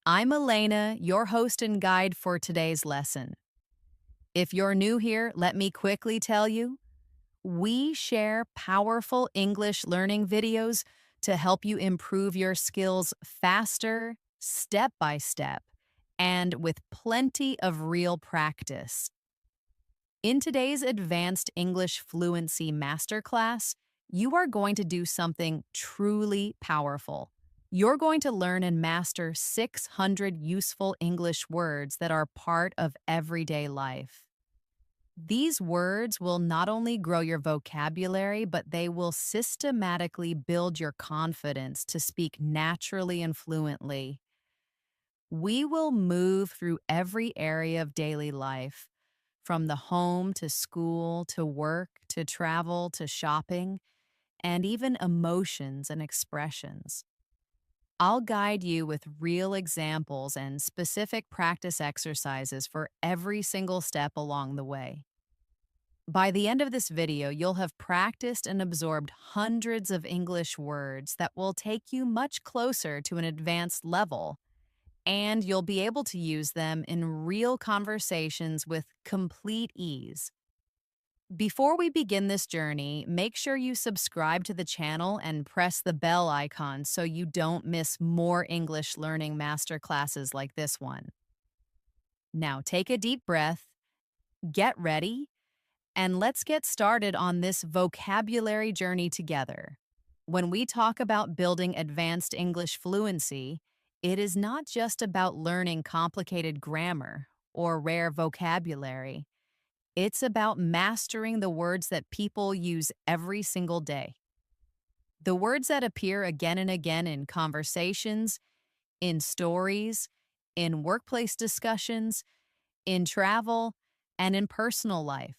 I'm Elena, your host and guide for today's lesson. If you're new here, let me quickly tell you, we share powerful English learning videos to help you improve your skills faster, step by step, and with plenty of real practice. In today's Advanced English Fluency Masterclass, you are going to do something truly powerful. You're going to learn and master 600 useful English words that are part of everyday life. These words will not only grow your vocabulary, but they will systematically build your confidence to speak naturally and fluently. We will move through every area of daily life, from the home to school to work to travel to shopping, and even emotions and expressions. I'll guide you with real examples and specific practice exercises for every single step along the way. By the end of this video, you'll have practiced and absorbed hundreds of English words that will take you much closer to an advanced level, and you'll be able to use them in real conversations with complete ease. Before we begin this journey, make sure you subscribe to the channel and press the bell icon so you don't miss more English learning masterclasses like this one. Now take a deep breath, get ready, and let's get started on this vocabulary journey together. When we talk about building advanced English fluency, it is not just about learning complicated grammar or rare vocabulary. It's about mastering the words that people use every single day. The words that appear again and again in conversations, in stories, in workplace discussions, in travel, and in personal life.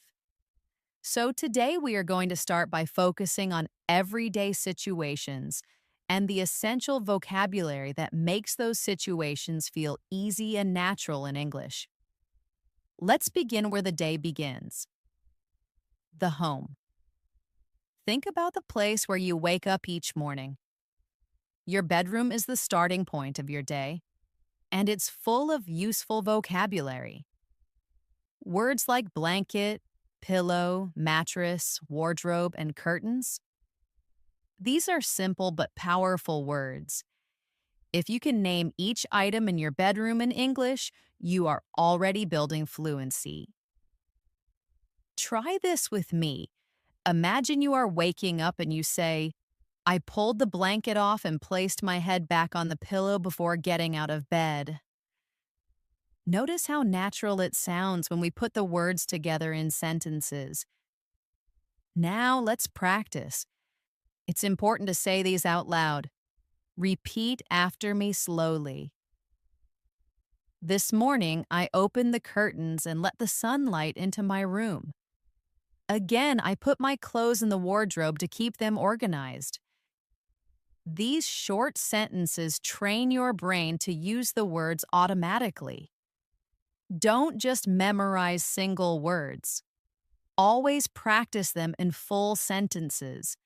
So today we are going to start by focusing on everyday situations and the essential vocabulary that makes those situations feel easy and natural in English. Let's begin where the day begins. The home. Think about the place where you wake up each morning. Your bedroom is the starting point of your day, and it's full of useful vocabulary. Words like blanket, pillow, mattress, wardrobe, and curtains. These are simple but powerful words. If you can name each item in your bedroom in English, you are already building fluency. Try this with me. Imagine you are waking up and you say, "I pulled the blanket off and placed my head back on the pillow before getting out of bed." Notice how natural it sounds when we put the words together in sentences. Now let's practice. It's important to say these out loud. Repeat after me slowly. This morning, I opened the curtains and let the sunlight into my room. Again, I put my clothes in the wardrobe to keep them organized. These short sentences train your brain to use the words automatically. Don't just memorize single words. Always practice them in full sentences.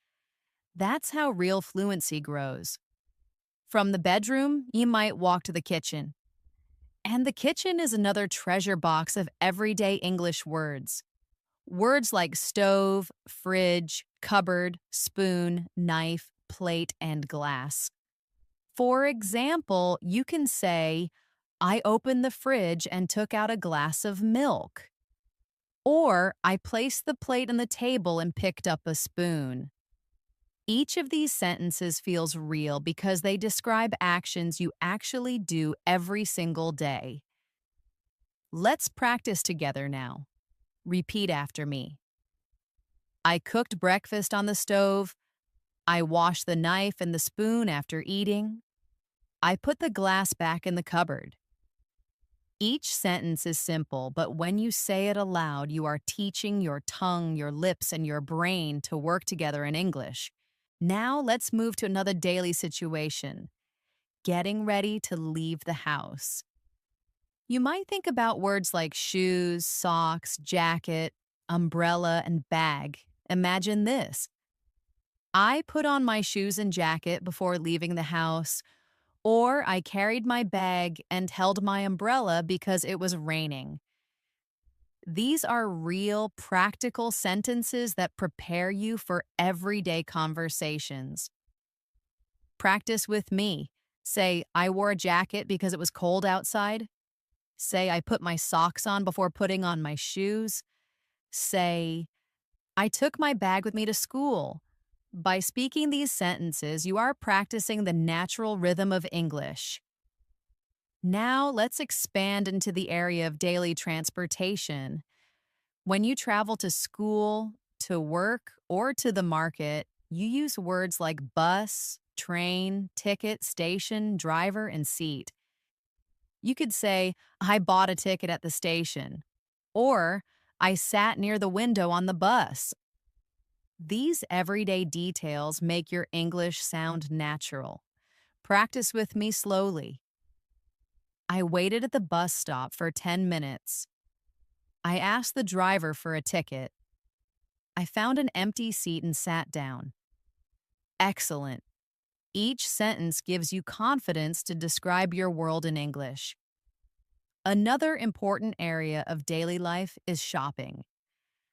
That's how real fluency grows. From the bedroom, you might walk to the kitchen. And the kitchen is another treasure box of everyday English words. Words like stove, fridge, cupboard, spoon, knife, plate, and glass. For example, you can say, "I opened the fridge and took out a glass of milk." Or, "I placed the plate on the table and picked up a spoon." Each of these sentences feels real because they describe actions you actually do every single day. Let's practice together now. Repeat after me. I cooked breakfast on the stove. I washed the knife and the spoon after eating. I put the glass back in the cupboard. Each sentence is simple, but when you say it aloud, you are teaching your tongue, your lips, and your brain to work together in English. Now let's move to another daily situation. Getting ready to leave the house. You might think about words like shoes, socks, jacket, umbrella, and bag. Imagine this. I put on my shoes and jacket before leaving the house, Or I carried my bag and held my umbrella because it was raining. These are real, practical sentences that prepare you for everyday conversations. Practice with me. Say, I wore a jacket because it was cold outside. Say, I put my socks on before putting on my shoes. Say, I took my bag with me to school. By speaking these sentences, you are practicing the natural rhythm of English. Now, let's expand into the area of daily transportation. When you travel to school, to work, or to the market, you use words like bus, train, ticket, station, driver, and seat. You could say, I bought a ticket at the station, or I sat near the window on the bus. These everyday details make your English sound natural. Practice with me slowly. I waited at the bus stop for 10 minutes. I asked the driver for a ticket. I found an empty seat and sat down. Excellent. Each sentence gives you confidence to describe your world in English. Another important area of daily life is shopping.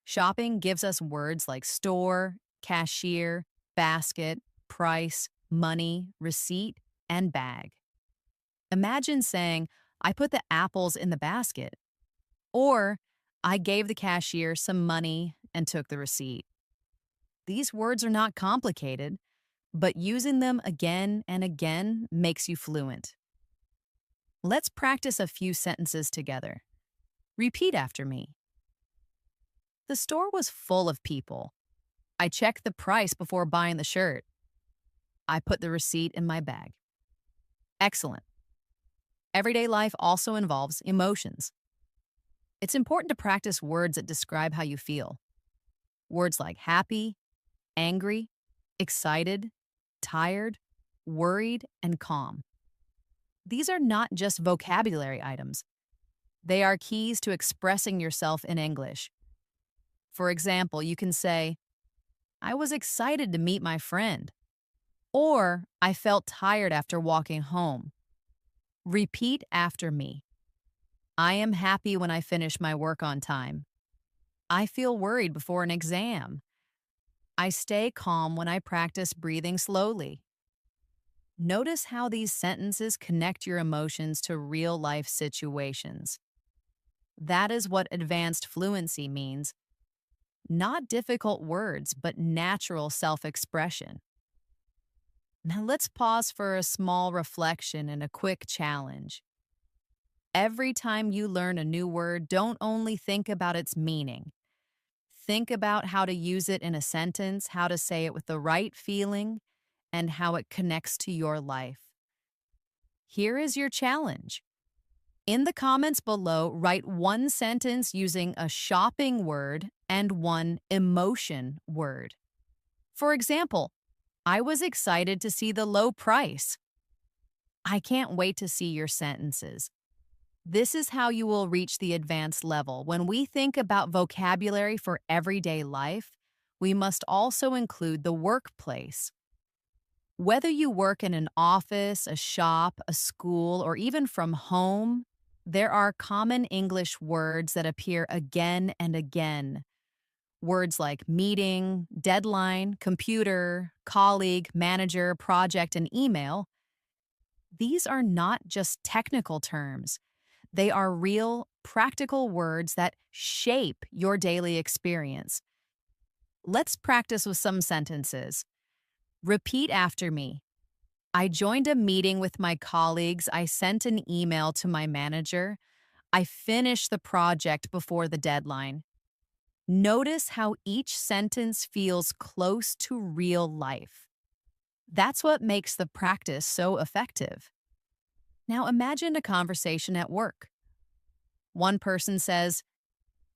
Shopping gives us words like store, cashier, basket, price, money, receipt, and bag. Imagine saying, I put the apples in the basket, or I gave the cashier some money and took the receipt. These words are not complicated, but using them again and again makes you fluent. Let's practice a few sentences together. Repeat after me. The store was full of people. I checked the price before buying the shirt. I put the receipt in my bag. Excellent. Everyday life also involves emotions. It's important to practice words that describe how you feel. Words like happy, angry, excited, tired, worried, and calm. These are not just vocabulary items. They are keys to expressing yourself in English. For example, you can say, I was excited to meet my friend, or I felt tired after walking home. Repeat after me. I am happy when I finish my work on time. I feel worried before an exam. I stay calm when I practice breathing slowly. Notice how these sentences connect your emotions to real-life situations. That is what advanced fluency means. Not difficult words, but natural self-expression. Now let's pause for a small reflection and a quick challenge. Every time you learn a new word, don't only think about its meaning. Think about how to use it in a sentence, how to say it with the right feeling, and how it connects to your life. Here is your challenge. In the comments below, write one sentence using a shopping word and one emotion word. For example, I was excited to see the low price. I can't wait to see your sentences. This is how you will reach the advanced level. When we think about vocabulary for everyday life, we must also include the workplace. Whether you work in an office, a shop, a school, or even from home, there are common English words that appear again and again. Words like meeting, deadline, computer, colleague, manager, project, and email. These are not just technical terms. They are real, practical words that shape your daily experience. Let's practice with some sentences. Repeat after me. I joined a meeting with my colleagues. I sent an email to my manager. I finished the project before the deadline. Notice how each sentence feels close to real life. That's what makes the practice so effective. Now imagine a conversation at work. One person says,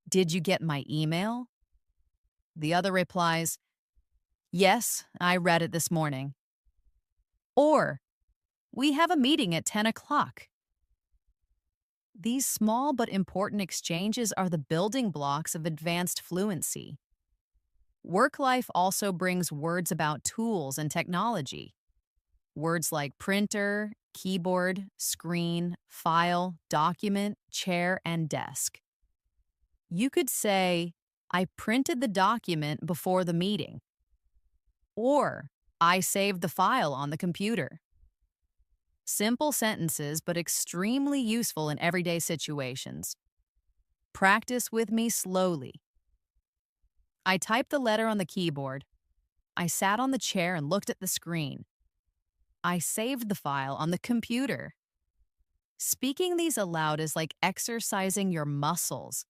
"Did you get my email?" The other replies, "Yes, I read it this morning." Or, "We have a meeting at 10 o'clock." These small but important exchanges are the building blocks of advanced fluency. Work life also brings words about tools and technology. Words like printer, keyboard, screen, file, document, chair, and desk. You could say, I printed the document before the meeting, or I saved the file on the computer. Simple sentences, but extremely useful in everyday situations. Practice with me slowly. I typed the letter on the keyboard. I sat on the chair and looked at the screen. I saved the file on the computer. Speaking these aloud is like exercising your muscles.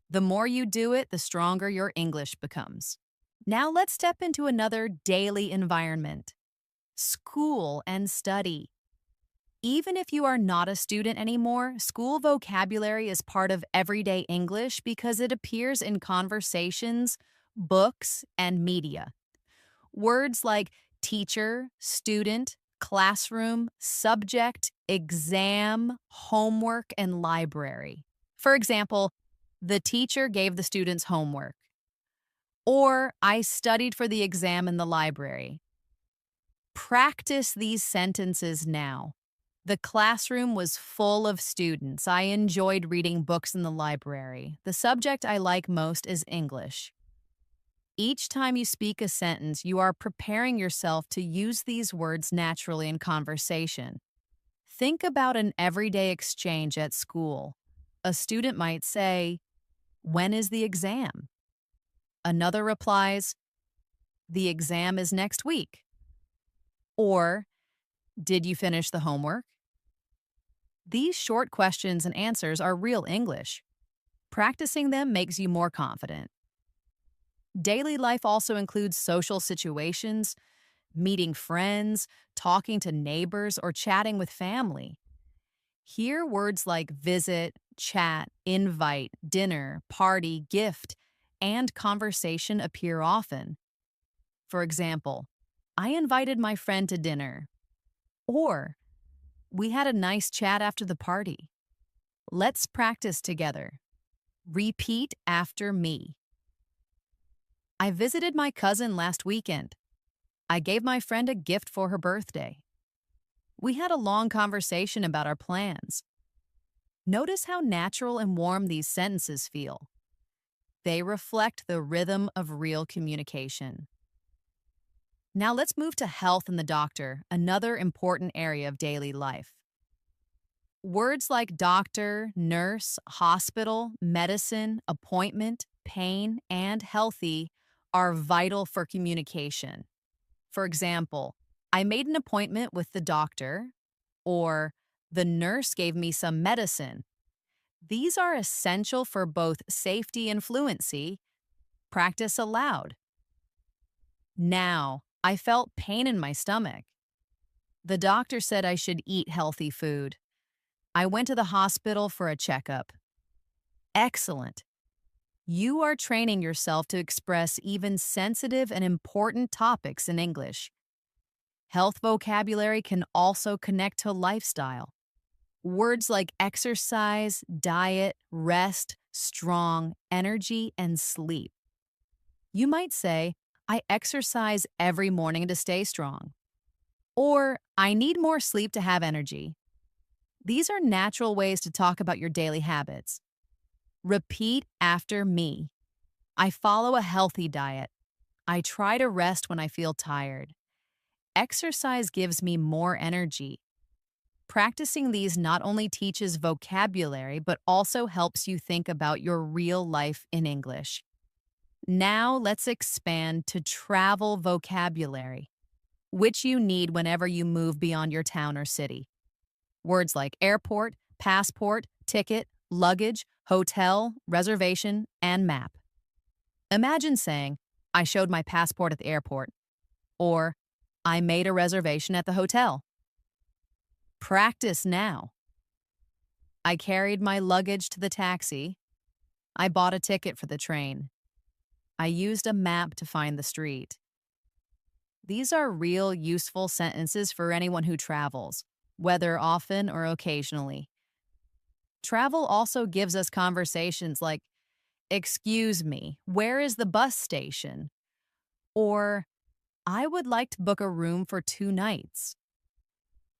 The more you do it, the stronger your English becomes. Now let's step into another daily environment. School and study. Even if you are not a student anymore, school vocabulary is part of everyday English because it appears in conversations, books, and media. Words like teacher, student, classroom, subject, exam, homework, and library. For example, the teacher gave the students homework. Or, I studied for the exam in the library. Practice these sentences now. The classroom was full of students. I enjoyed reading books in the library. The subject I like most is English. Each time you speak a sentence, you are preparing yourself to use these words naturally in conversation. Think about an everyday exchange at school. A student might say, "When is the exam?" Another replies, "The exam is next week." Or, "Did you finish the homework?" These short questions and answers are real English. Practicing them makes you more confident. Daily life also includes social situations, meeting friends, talking to neighbors, or chatting with family. Hear words like visit, chat, invite, dinner, party, gift, and conversation appear often. For example, I invited my friend to dinner. Or, we had a nice chat after the party. Let's practice together. Repeat after me. I visited my cousin last weekend. I gave my friend a gift for her birthday. We had a long conversation about our plans. Notice how natural and warm these sentences feel. They reflect the rhythm of real communication. Now let's move to health and the doctor, another important area of daily life. Words like doctor, nurse, hospital, medicine, appointment, pain, and healthy are vital for communication. For example, I made an appointment with the doctor, or the nurse gave me some medicine. These are essential for both safety and fluency. Practice aloud. Now, I felt pain in my stomach. The doctor said I should eat healthy food. I went to the hospital for a checkup. Excellent. You are training yourself to express even sensitive and important topics in English. Health vocabulary can also connect to lifestyle. Words like exercise, diet, rest, strong, energy, and sleep. You might say, I exercise every morning to stay strong. Or, I need more sleep to have energy. These are natural ways to talk about your daily habits. Repeat after me. I follow a healthy diet. I try to rest when I feel tired. Exercise gives me more energy. Practicing these not only teaches vocabulary, but also helps you think about your real life in English. Now let's expand to travel vocabulary, which you need whenever you move beyond your town or city. Words like airport, passport, ticket, luggage, hotel, reservation, and map. Imagine saying, I showed my passport at the airport, or I made a reservation at the hotel. Practice now. I carried my luggage to the taxi. I bought a ticket for the train. I used a map to find the street. These are real, useful sentences for anyone who travels, whether often or occasionally. Travel also gives us conversations like, excuse me, where is the bus station? Or, I would like to book a room for 2 nights.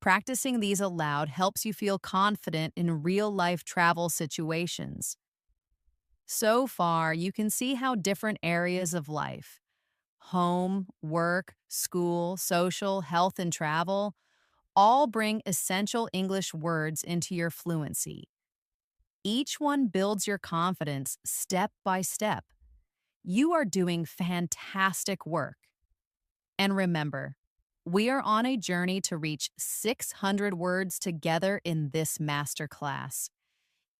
Practicing these aloud helps you feel confident in real life travel situations. So far, you can see how different areas of life home, work, school, social, health, and travel all bring essential English words into your fluency. Each one builds your confidence step by step. You are doing fantastic work. And remember, we are on a journey to reach 600 words together in this masterclass.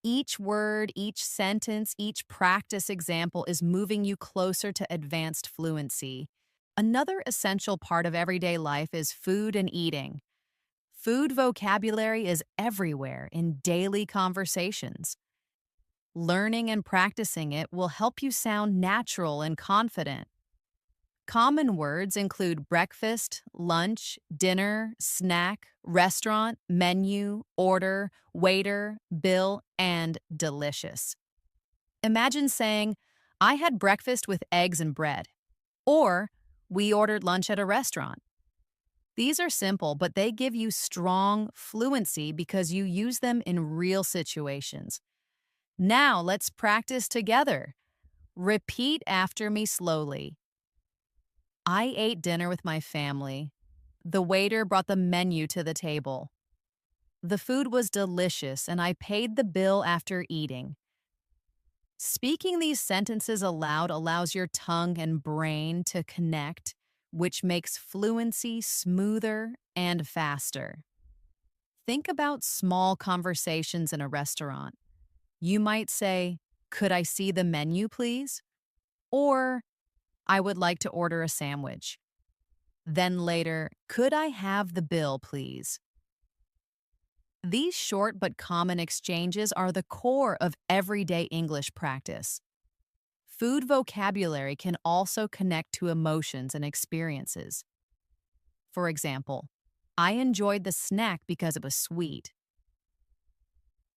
Each word, each sentence, each practice example is moving you closer to advanced fluency. Another essential part of everyday life is food and eating. Food vocabulary is everywhere in daily conversations. Learning and practicing it will help you sound natural and confident. Common words include breakfast, lunch, dinner, snack, restaurant, menu, order, waiter, bill, and delicious. Imagine saying, I had breakfast with eggs and bread, or we ordered lunch at a restaurant. These are simple, but they give you strong fluency because you use them in real situations. Now let's practice together. Repeat after me slowly. I ate dinner with my family. The waiter brought the menu to the table. The food was delicious, and I paid the bill after eating. Speaking these sentences aloud allows your tongue and brain to connect, which makes fluency smoother and faster. Think about small conversations in a restaurant. You might say, "Could I see the menu, please?" Or, "I would like to order a sandwich." Then later, "Could I have the bill, please?" These short but common exchanges are the core of everyday English practice. Food vocabulary can also connect to emotions and experiences. For example, I enjoyed the snack because it was sweet.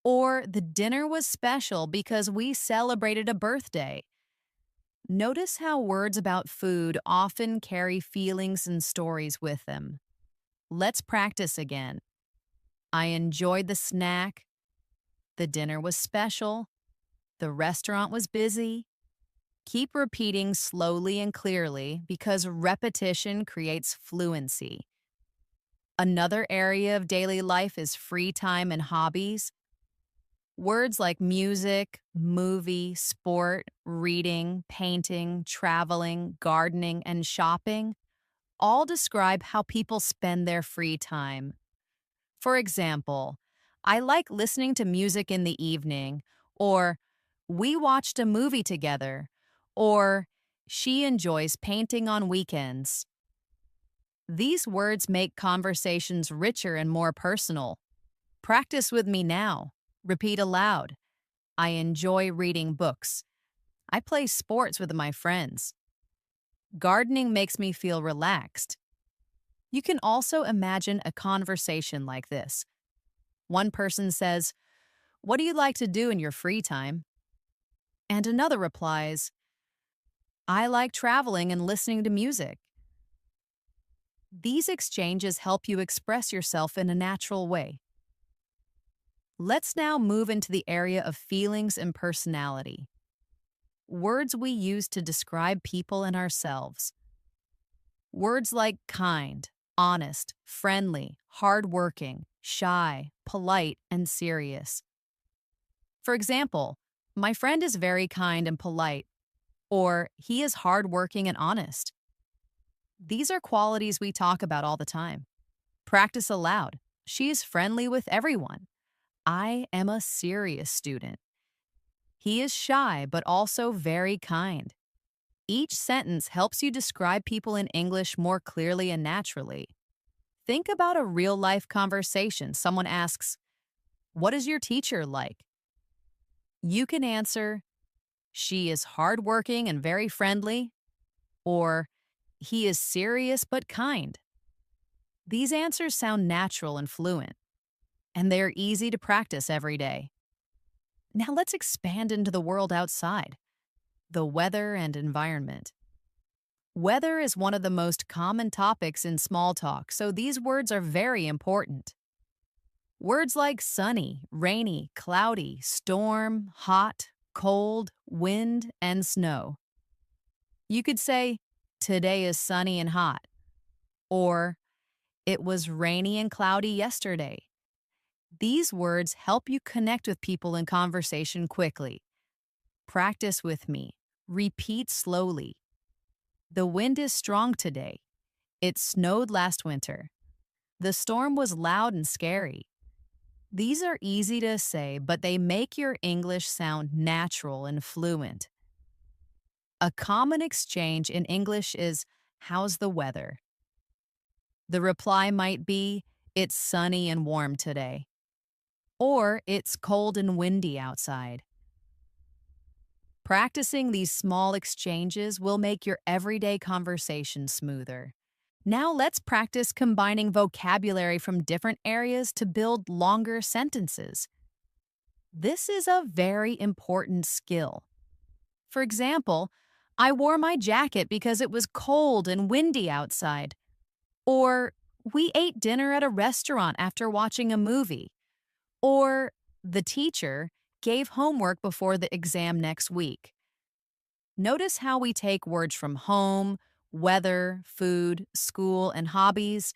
Or the dinner was special because we celebrated a birthday. Notice how words about food often carry feelings and stories with them. Let's practice again. I enjoyed the snack. The dinner was special. The restaurant was busy. Keep repeating slowly and clearly because repetition creates fluency. Another area of daily life is free time and hobbies. Words like music, movie, sport, reading, painting, traveling, gardening, and shopping all describe how people spend their free time. For example, I like listening to music in the evening, or we watched a movie together, or she enjoys painting on weekends. These words make conversations richer and more personal. Practice with me now. Repeat aloud. I enjoy reading books. I play sports with my friends. Gardening makes me feel relaxed. You can also imagine a conversation like this. One person says, "What do you like to do in your free time?" And another replies, "I like traveling and listening to music." These exchanges help you express yourself in a natural way. Let's now move into the area of feelings and personality. Words we use to describe people and ourselves. Words like kind, honest, friendly, hardworking, shy, polite, and serious. For example, my friend is very kind and polite, or he is hardworking and honest. These are qualities we talk about all the time. Practice aloud. She is friendly with everyone. I am a serious student. He is shy but also very kind. Each sentence helps you describe people in English more clearly and naturally. Think about a real-life conversation. Someone asks, "What is your teacher like?" You can answer, "She is hardworking and very friendly," or "He is serious but kind." These answers sound natural and fluent, and they are easy to practice every day. Now let's expand into the world outside, the weather and environment. Weather is one of the most common topics in small talk, so these words are very important. Words like sunny, rainy, cloudy, storm, hot, cold, wind, and snow. You could say, today is sunny and hot, or it was rainy and cloudy yesterday. These words help you connect with people in conversation quickly. Practice with me. Repeat slowly. The wind is strong today. It snowed last winter. The storm was loud and scary. These are easy to say, but they make your English sound natural and fluent. A common exchange in English is, "How's the weather?" The reply might be, "It's sunny and warm today," or "It's cold and windy outside." Practicing these small exchanges will make your everyday conversation smoother. Now let's practice combining vocabulary from different areas to build longer sentences. This is a very important skill. For example, I wore my jacket because it was cold and windy outside. Or, we ate dinner at a restaurant after watching a movie. Or, the teacher gave homework before the exam next week. Notice how we take words from home, weather, food, school, and hobbies,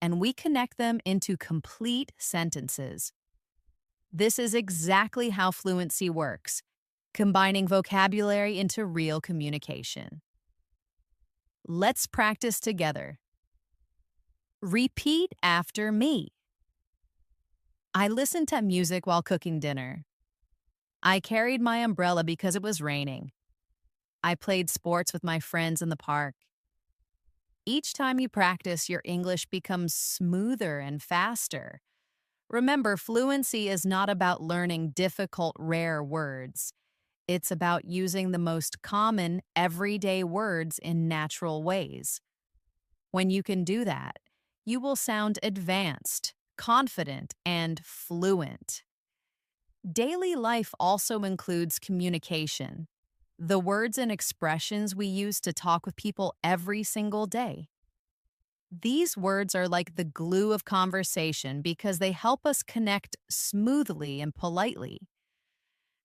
and we connect them into complete sentences. This is exactly how fluency works, combining vocabulary into real communication. Let's practice together. Repeat after me. I listened to music while cooking dinner. I carried my umbrella because it was raining. I played sports with my friends in the park. Each time you practice, your English becomes smoother and faster. Remember, fluency is not about learning difficult, rare words. It's about using the most common, everyday words in natural ways. When you can do that, you will sound advanced, confident, and fluent. Daily life also includes communication, the words and expressions we use to talk with people every single day. These words are like the glue of conversation because they help us connect smoothly and politely.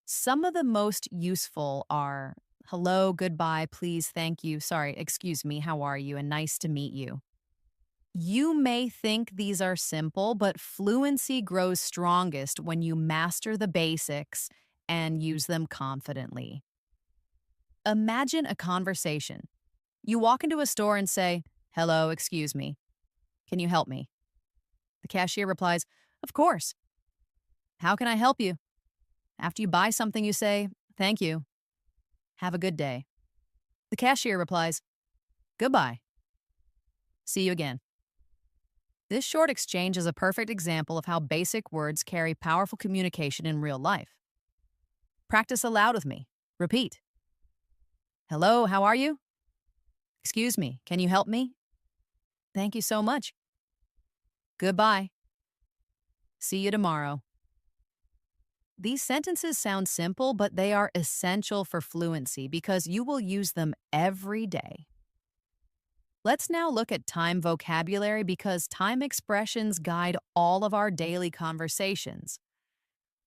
Some of the most useful are hello, goodbye, please, thank you, sorry, excuse me, how are you, and nice to meet you. You may think these are simple, but fluency grows strongest when you master the basics and use them confidently. Imagine a conversation. You walk into a store and say, "Hello, excuse me. Can you help me?" The cashier replies, "Of course. How can I help you?" After you buy something, you say, "Thank you. Have a good day." The cashier replies, "Goodbye. See you again." This short exchange is a perfect example of how basic words carry powerful communication in real life. Practice aloud with me. Repeat. Hello, how are you? Excuse me, can you help me? Thank you so much. Goodbye. See you tomorrow. These sentences sound simple, but they are essential for fluency because you will use them every day. Let's now look at time vocabulary because time expressions guide all of our daily conversations.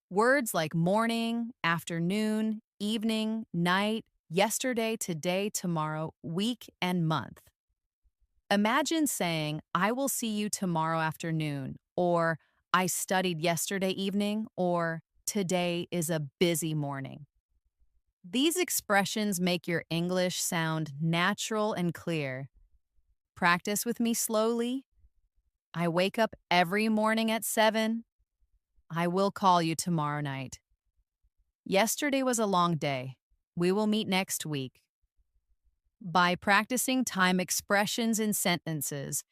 Words like morning, afternoon, evening, night, yesterday, today, tomorrow, week, and month. Imagine saying, "I will see you tomorrow afternoon," or "I studied yesterday evening," or "Today is a busy morning." These expressions make your English sound natural and clear. Practice with me slowly. I wake up every morning at 7. I will call you tomorrow night. Yesterday was a long day. We will meet next week. By practicing time expressions in sentences,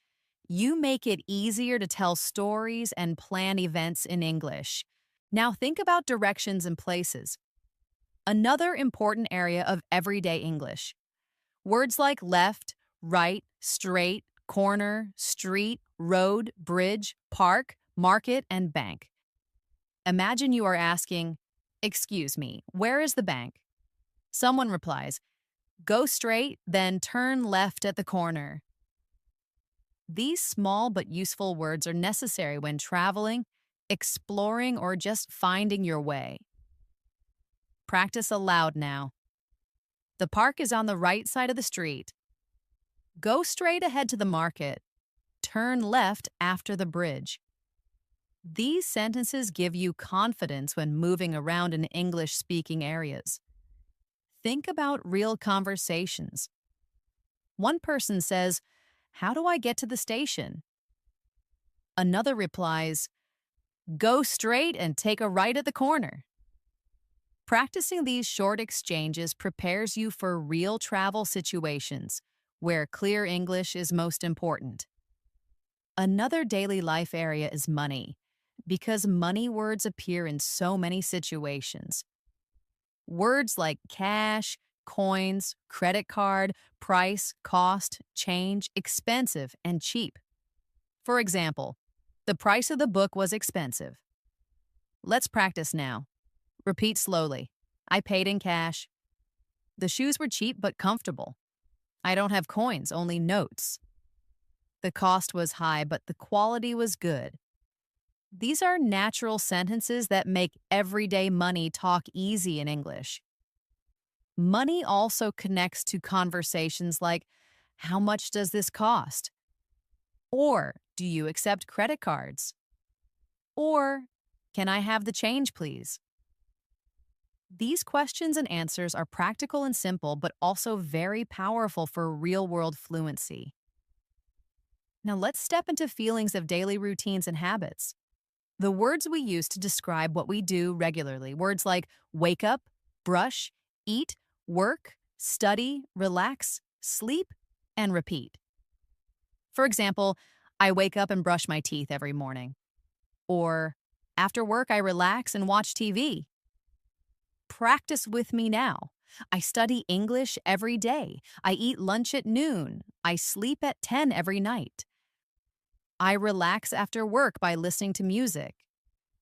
you make it easier to tell stories and plan events in English. Now think about directions and places. Another important area of everyday English. Words like left, right, straight, corner, street, road, bridge, park, market, and bank. Imagine you are asking, "Excuse me, where is the bank?" Someone replies, Go straight, then turn left at the corner. These small but useful words are necessary when traveling, exploring, or just finding your way. Practice aloud now. The park is on the right side of the street. Go straight ahead to the market. Turn left after the bridge. These sentences give you confidence when moving around in English-speaking areas. Think about real conversations. One person says, "How do I get to the station?" Another replies, "Go straight and take a right at the corner." Practicing these short exchanges prepares you for real travel situations where clear English is most important. Another daily life area is money, because money words appear in so many situations. Words like cash, coins, credit card, price, cost, change, expensive, and cheap. For example, the price of the book was expensive. Let's practice now. Repeat slowly. I paid in cash. The shoes were cheap but comfortable. I don't have coins, only notes. The cost was high, but the quality was good. These are natural sentences that make everyday money talk easy in English. Money also connects to conversations like, "How much does this cost?" Or, "Do you accept credit cards?" Or, "Can I have the change, please?" These questions and answers are practical and simple, but also very powerful for real-world fluency. Now let's step into feelings of daily routines and habits. The words we use to describe what we do regularly, words like wake up, brush, eat, work, study, relax, sleep, and repeat. For example, I wake up and brush my teeth every morning. Or, after work, I relax and watch TV. Practice with me now. I study English every day. I eat lunch at noon. I sleep at 10 every night. I relax after work by listening to music.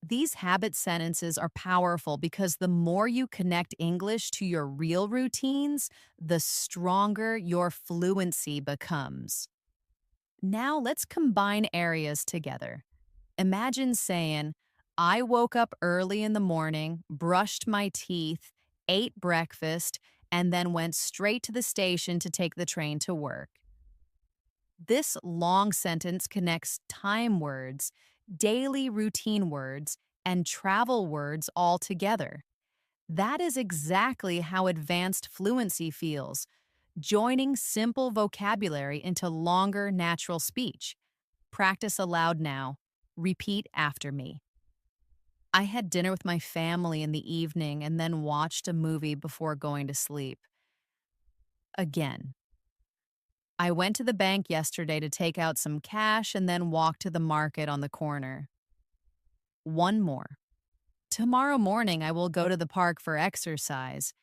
These habit sentences are powerful because the more you connect English to your real routines, the stronger your fluency becomes. Now let's combine areas together. Imagine saying, I woke up early in the morning, brushed my teeth, ate breakfast, and then went straight to the station to take the train to work. This long sentence connects time words, daily routine words, and travel words all together. That is exactly how advanced fluency feels, joining simple vocabulary into longer natural speech. Practice aloud now. Repeat after me. I had dinner with my family in the evening and then watched a movie before going to sleep. Again. I went to the bank yesterday to take out some cash and then walked to the market on the corner. One more. Tomorrow morning, I will go to the park for exercise.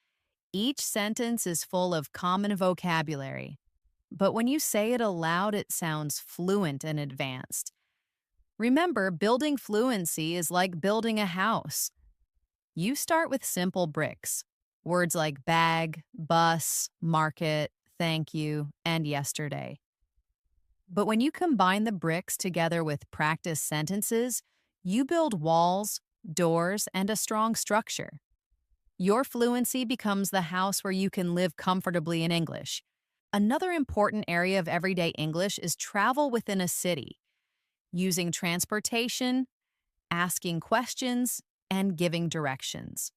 Each sentence is full of common vocabulary, but when you say it aloud, it sounds fluent and advanced. Remember, building fluency is like building a house. You start with simple bricks, words like bag, bus, market, thank you, and yesterday. But when you combine the bricks together with practice sentences, you build walls, doors, and a strong structure. Your fluency becomes the house where you can live comfortably in English. Another important area of everyday English is travel within a city, using transportation, asking questions, and giving directions.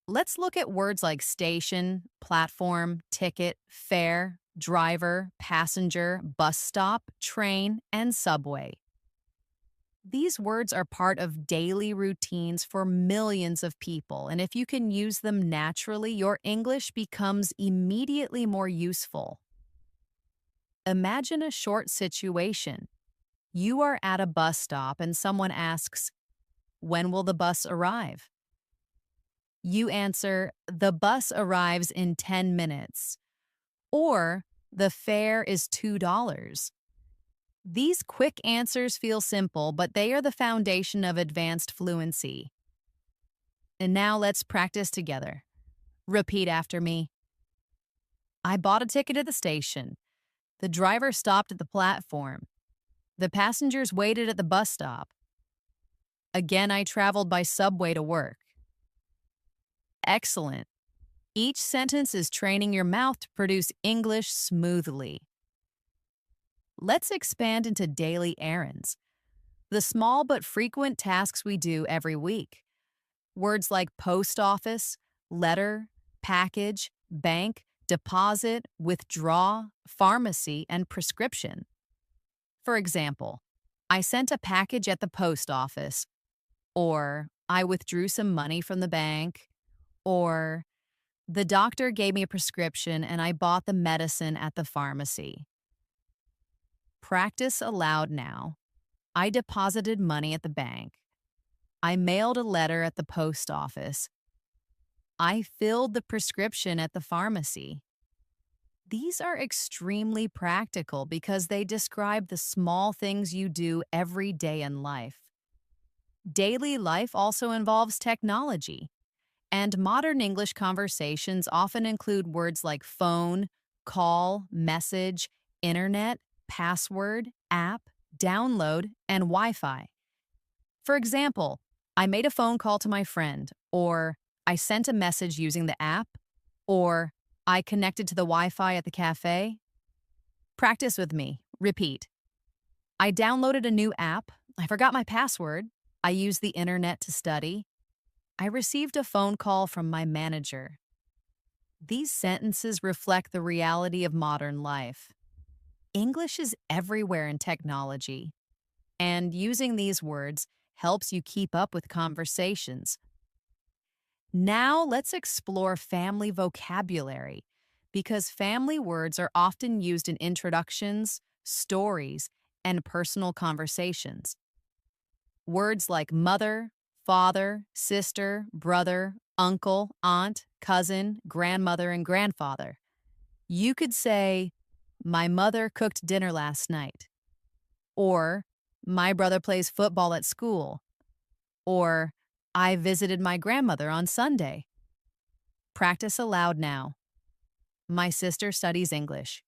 Let's look at words like station, platform, ticket, fare, driver, passenger, bus stop, train, and subway. These words are part of daily routines for millions of people, and if you can use them naturally, your English becomes immediately more useful. Imagine a short situation. You are at a bus stop and someone asks, "When will the bus arrive?" You answer, "The bus arrives in 10 minutes." Or, "The fare is $2. These quick answers feel simple, but they are the foundation of advanced fluency. And now let's practice together. Repeat after me. I bought a ticket at the station. The driver stopped at the platform. The passengers waited at the bus stop. Again, I traveled by subway to work. Excellent. Each sentence is training your mouth to produce English smoothly. Let's expand into daily errands, the small but frequent tasks we do every week. Words like post office, letter, package, bank, deposit, withdraw, pharmacy, and prescription. For example, I sent a package at the post office, or I withdrew some money from the bank, or the doctor gave me a prescription and I bought the medicine at the pharmacy. Practice aloud now. I deposited money at the bank. I mailed a letter at the post office. I filled the prescription at the pharmacy. These are extremely practical because they describe the small things you do every day in life. Daily life also involves technology, and modern English conversations often include words like phone, call, message, internet, password, app, download, and Wi-Fi. For example, I made a phone call to my friend, or I sent a message using the app, or I connected to the Wi-Fi at the cafe. Practice with me. Repeat. I downloaded a new app. I forgot my password. I used the internet to study. I received a phone call from my manager. These sentences reflect the reality of modern life. English is everywhere in technology, and using these words helps you keep up with conversations. Now let's explore family vocabulary, because family words are often used in introductions, stories, and personal conversations. Words like mother, father, sister, brother, uncle, aunt, cousin, grandmother, and grandfather. You could say, my mother cooked dinner last night, or my brother plays football at school, or I visited my grandmother on Sunday. Practice aloud now. My sister studies English.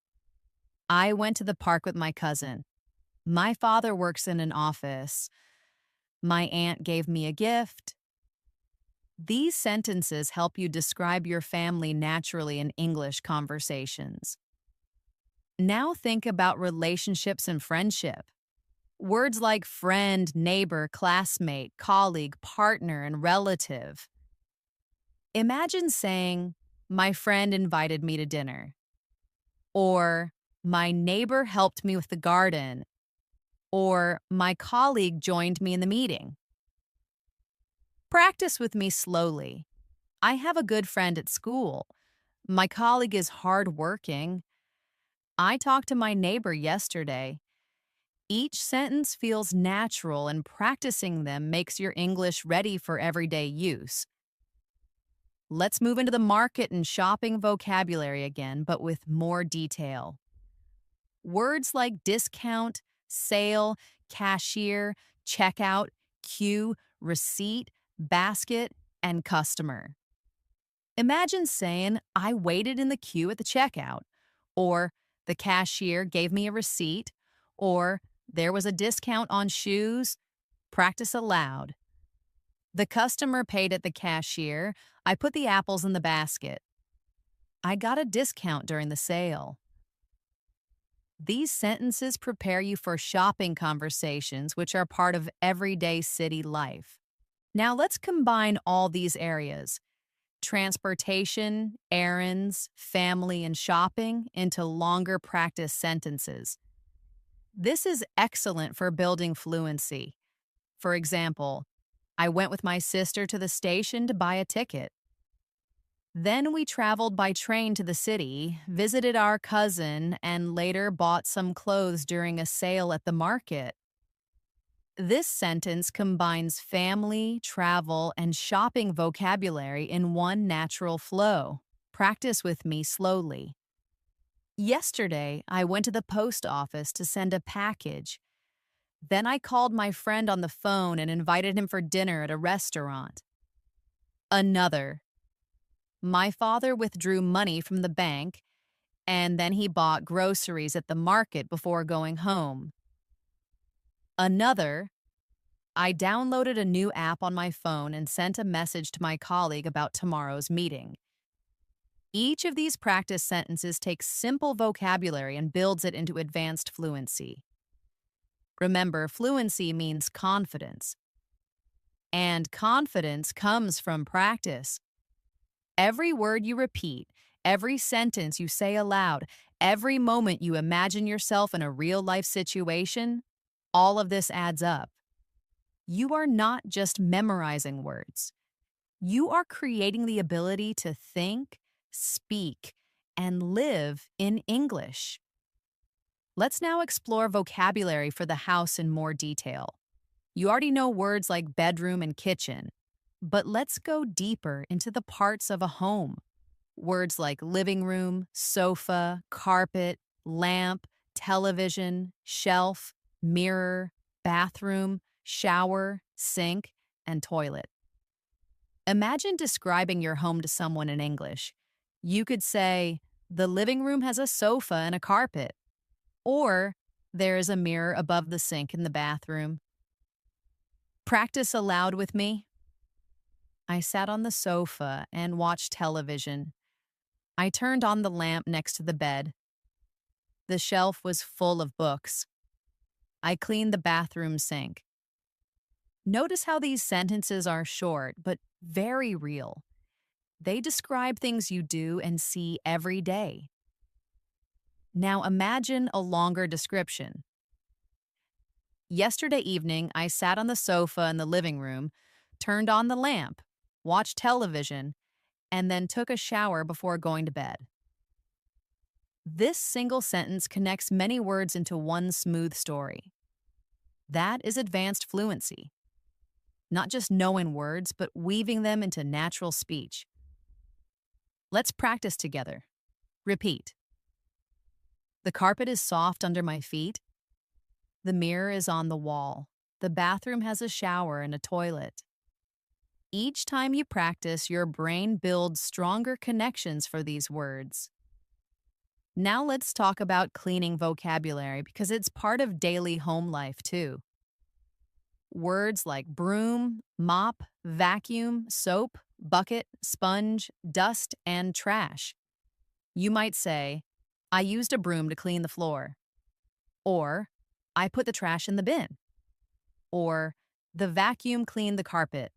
I went to the park with my cousin. My father works in an office. My aunt gave me a gift. These sentences help you describe your family naturally in English conversations. Now think about relationships and friendship. Words like friend, neighbor, classmate, colleague, partner, and relative. Imagine saying, my friend invited me to dinner, or my neighbor helped me with the garden, or my colleague joined me in the meeting. Practice with me slowly. I have a good friend at school. My colleague is hardworking. I talked to my neighbor yesterday. Each sentence feels natural, and practicing them makes your English ready for everyday use. Let's move into the market and shopping vocabulary again, but with more detail. Words like discount, sale, cashier, checkout, queue, receipt, basket, and customer. Imagine saying, I waited in the queue at the checkout, or the cashier gave me a receipt, or there was a discount on shoes. Practice aloud. The customer paid at the cashier. I put the apples in the basket. I got a discount during the sale. These sentences prepare you for shopping conversations, which are part of everyday city life. Now let's combine all these areas, transportation, errands, family, and shopping, into longer practice sentences. This is excellent for building fluency. For example, I went with my sister to the station to buy a ticket. Then we traveled by train to the city, visited our cousin, and later bought some clothes during a sale at the market. This sentence combines family, travel, and shopping vocabulary in one natural flow. Practice with me slowly. Yesterday, I went to the post office to send a package. Then I called my friend on the phone and invited him for dinner at a restaurant. Another. My father withdrew money from the bank And then he bought groceries at the market before going home. Another, I downloaded a new app on my phone and sent a message to my colleague about tomorrow's meeting. Each of these practice sentences takes simple vocabulary and builds it into advanced fluency. Remember, fluency means confidence, and confidence comes from practice. Every word you repeat, every sentence you say aloud, every moment you imagine yourself in a real life situation, all of this adds up. You are not just memorizing words. You are creating the ability to think, speak, and live in English. Let's now explore vocabulary for the house in more detail. You already know words like bedroom and kitchen, but let's go deeper into the parts of a home. Words like living room, sofa, carpet, lamp, television, shelf, mirror, bathroom, shower, sink, and toilet. Imagine describing your home to someone in English. You could say, "The living room has a sofa and a carpet," or "There is a mirror above the sink in the bathroom." Practice aloud with me. I sat on the sofa and watched television. I turned on the lamp next to the bed. The shelf was full of books. I cleaned the bathroom sink. Notice how these sentences are short, but very real. They describe things you do and see every day. Now imagine a longer description. Yesterday evening, I sat on the sofa in the living room, turned on the lamp, watched television, and then took a shower before going to bed. This single sentence connects many words into one smooth story. That is advanced fluency. Not just knowing words, but weaving them into natural speech. Let's practice together. Repeat. The carpet is soft under my feet. The mirror is on the wall. The bathroom has a shower and a toilet. Each time you practice, your brain builds stronger connections for these words. Now let's talk about cleaning vocabulary because it's part of daily home life too. Words like broom, mop, vacuum, soap, bucket, sponge, dust, and trash. You might say, "I used a broom to clean the floor," or "I put the trash in the bin," or "The vacuum cleaned the carpet."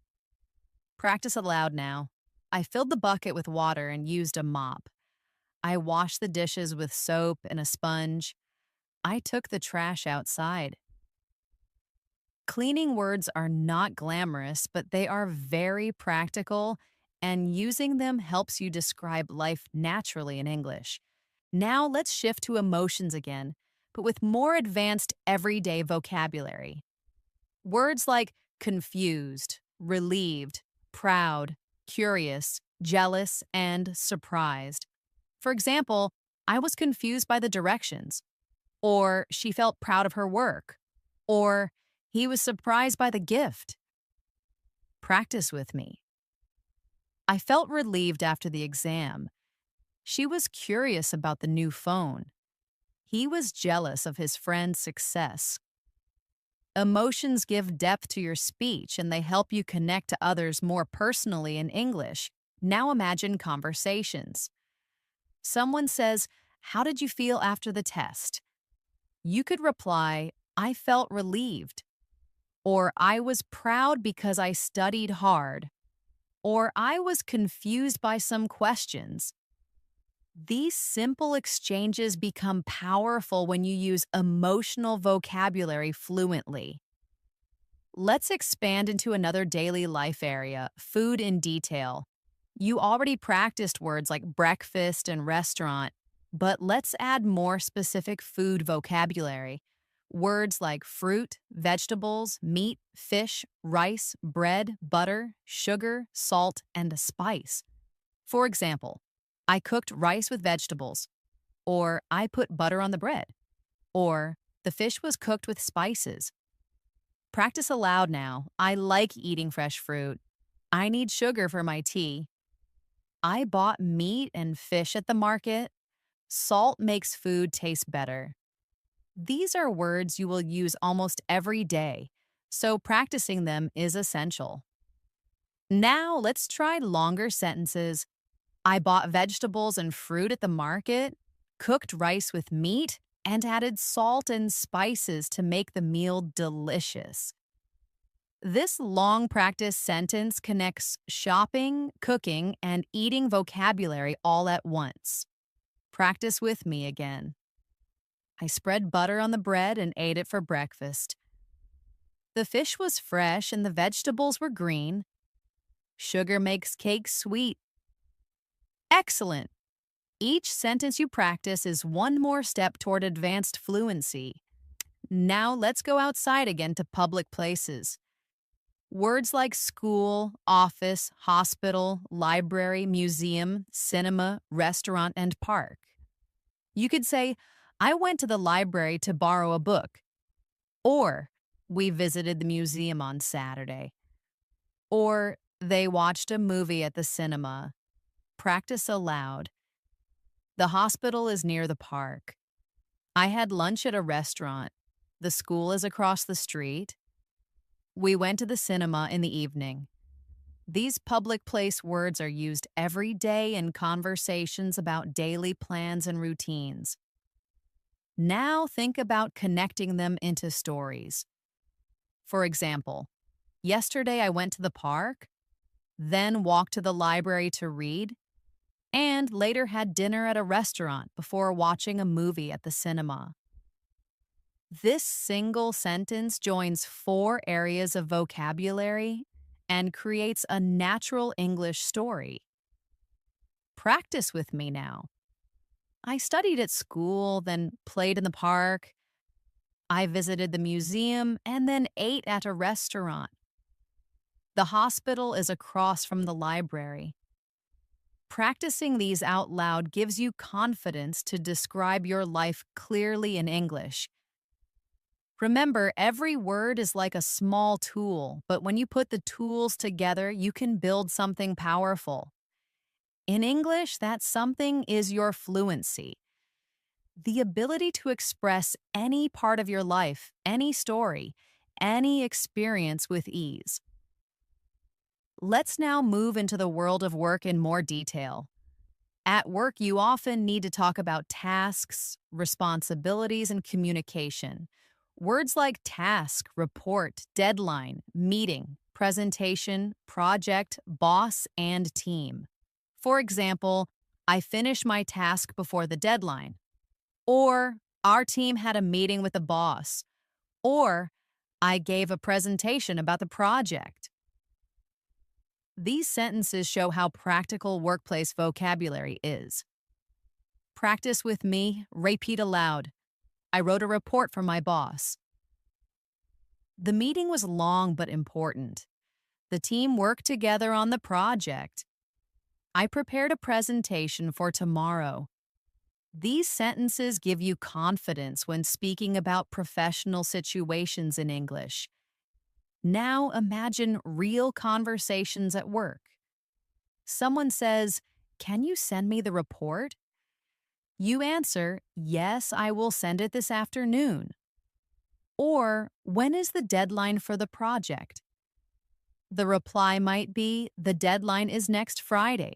Practice aloud now. I filled the bucket with water and used a mop. I washed the dishes with soap and a sponge. I took the trash outside. Cleaning words are not glamorous, but they are very practical, and using them helps you describe life naturally in English. Now let's shift to emotions again, but with more advanced everyday vocabulary. Words like confused, relieved, proud, curious, jealous, and surprised. For example, I was confused by the directions, or she felt proud of her work, or he was surprised by the gift. Practice with me. I felt relieved after the exam. She was curious about the new phone. He was jealous of his friend's success. Emotions give depth to your speech and they help you connect to others more personally in English. Now imagine conversations. Someone says, "How did you feel after the test?" You could reply, "I felt relieved," or "I was proud because I studied hard," or "I was confused by some questions." These simple exchanges become powerful when you use emotional vocabulary fluently. Let's expand into another daily life area, food in detail. You already practiced words like breakfast and restaurant, but let's add more specific food vocabulary. Words like fruit, vegetables, meat, fish, rice, bread, butter, sugar, salt, and a spice. For example, I cooked rice with vegetables, or I put butter on the bread, or the fish was cooked with spices. Practice aloud now. I like eating fresh fruit. I need sugar for my tea. I bought meat and fish at the market, Salt makes food taste better. These are words you will use almost every day, so practicing them is essential. Now let's try longer sentences. I bought vegetables and fruit at the market, cooked rice with meat, and added salt and spices to make the meal delicious. This long practice sentence connects shopping, cooking, and eating vocabulary all at once. Practice with me again. I spread butter on the bread and ate it for breakfast. The fish was fresh and the vegetables were green. Sugar makes cake sweet. Excellent! Each sentence you practice is one more step toward advanced fluency. Now let's go outside again to public places. Words like school, office, hospital, library, museum, cinema, restaurant, and park. You could say, I went to the library to borrow a book. Or, we visited the museum on Saturday. Or, they watched a movie at the cinema. Practice aloud. The hospital is near the park. I had lunch at a restaurant. The school is across the street. We went to the cinema in the evening. These public place words are used every day in conversations about daily plans and routines. Now think about connecting them into stories. For example, yesterday I went to the park, then walked to the library to read, and later had dinner at a restaurant before watching a movie at the cinema. This single sentence joins 4 areas of vocabulary and creates a natural English story. Practice with me now. I studied at school, then played in the park. I visited the museum and then ate at a restaurant. The hospital is across from the library. Practicing these out loud gives you confidence to describe your life clearly in English. Remember, every word is like a small tool, but when you put the tools together, you can build something powerful. In English, that something is your fluency. The ability to express any part of your life, any story, any experience with ease. Let's now move into the world of work in more detail. At work, you often need to talk about tasks, responsibilities, and communication. Words like task, report, deadline, meeting, presentation, project, boss, and team. For example, I finished my task before the deadline. Or, our team had a meeting with the boss. Or, I gave a presentation about the project. These sentences show how practical workplace vocabulary is. Practice with me, repeat aloud. I wrote a report for my boss. The meeting was long but important. The team worked together on the project. I prepared a presentation for tomorrow. These sentences give you confidence when speaking about professional situations in English. Now imagine real conversations at work. Someone says, "Can you send me the report?" You answer, "Yes, I will send it this afternoon." Or, "When is the deadline for the project?" The reply might be, "The deadline is next Friday."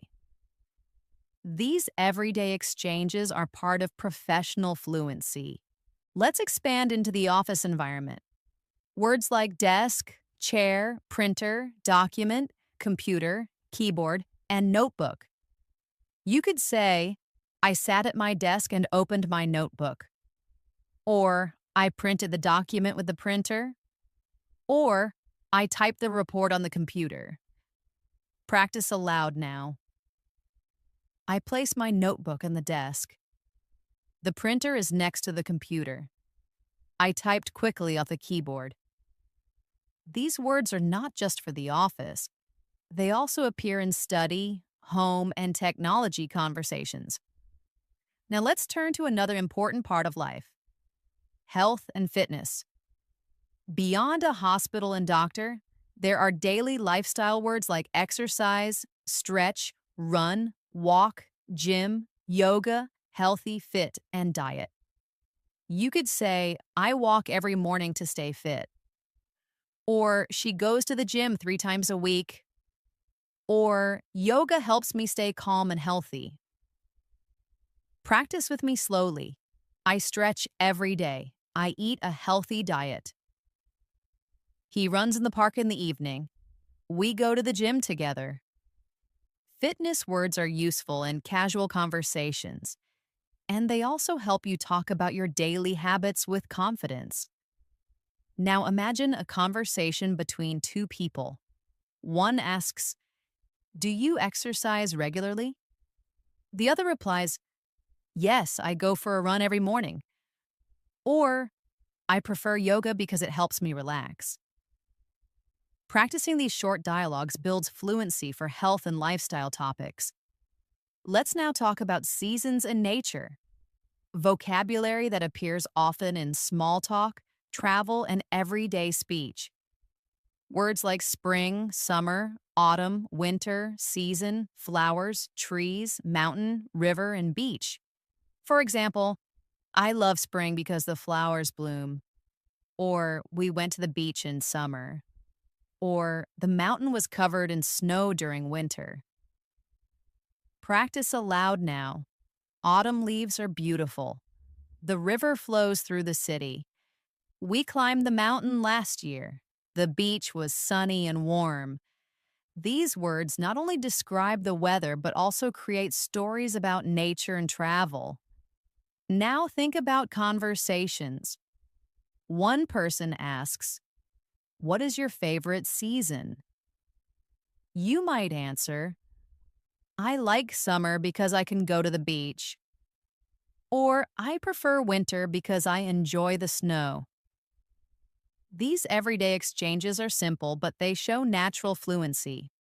These everyday exchanges are part of professional fluency. Let's expand into the office environment. Words like desk, chair, printer, document, computer, keyboard, and notebook. You could say, I sat at my desk and opened my notebook. Or, I printed the document with the printer. Or, I typed the report on the computer. Practice aloud now. I place my notebook on the desk. The printer is next to the computer. I typed quickly off the keyboard. These words are not just for the office. They also appear in study, home, and technology conversations. Now let's turn to another important part of life: health and fitness. Beyond a hospital and doctor, there are daily lifestyle words like exercise, stretch, run, walk, gym, yoga, healthy, fit, and diet. You could say, I walk every morning to stay fit. Or she goes to the gym 3 times a week. Or yoga helps me stay calm and healthy. Practice with me slowly. I stretch every day. I eat a healthy diet. He runs in the park in the evening. We go to the gym together. Fitness words are useful in casual conversations, and they also help you talk about your daily habits with confidence. Now imagine a conversation between two people. One asks, do you exercise regularly? The other replies, yes, I go for a run every morning. Or, I prefer yoga because it helps me relax. Practicing these short dialogues builds fluency for health and lifestyle topics. Let's now talk about seasons and nature. Vocabulary that appears often in small talk, travel, and everyday speech. Words like spring, summer, autumn, winter, season, flowers, trees, mountain, river, and beach. For example, I love spring because the flowers bloom. Or we went to the beach in summer. Or the mountain was covered in snow during winter. Practice aloud now. Autumn leaves are beautiful. The river flows through the city. We climbed the mountain last year. The beach was sunny and warm. These words not only describe the weather but also create stories about nature and travel. Now think about conversations. One person asks, what is your favorite season? You might answer, I like summer because I can go to the beach. Or I prefer winter because I enjoy the snow. These everyday exchanges are simple, but they show natural fluency.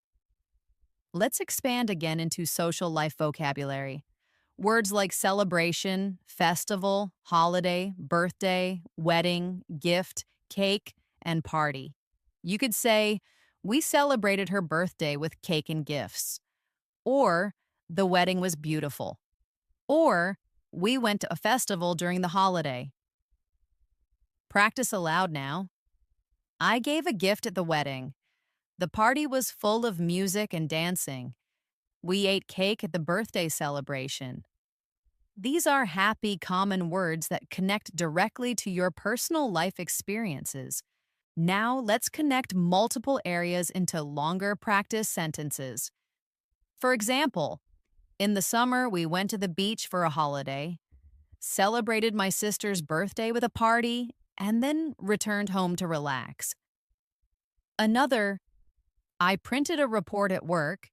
Let's expand again into social life vocabulary. Words like celebration, festival, holiday, birthday, wedding, gift, cake, and party. You could say, we celebrated her birthday with cake and gifts. Or, the wedding was beautiful. Or, we went to a festival during the holiday. Practice aloud now. I gave a gift at the wedding. The party was full of music and dancing. We ate cake at the birthday celebration. These are happy, common words that connect directly to your personal life experiences. Now let's connect multiple areas into longer practice sentences. For example, in the summer, we went to the beach for a holiday, celebrated my sister's birthday with a party, and then returned home to relax. Another, I printed a report at work,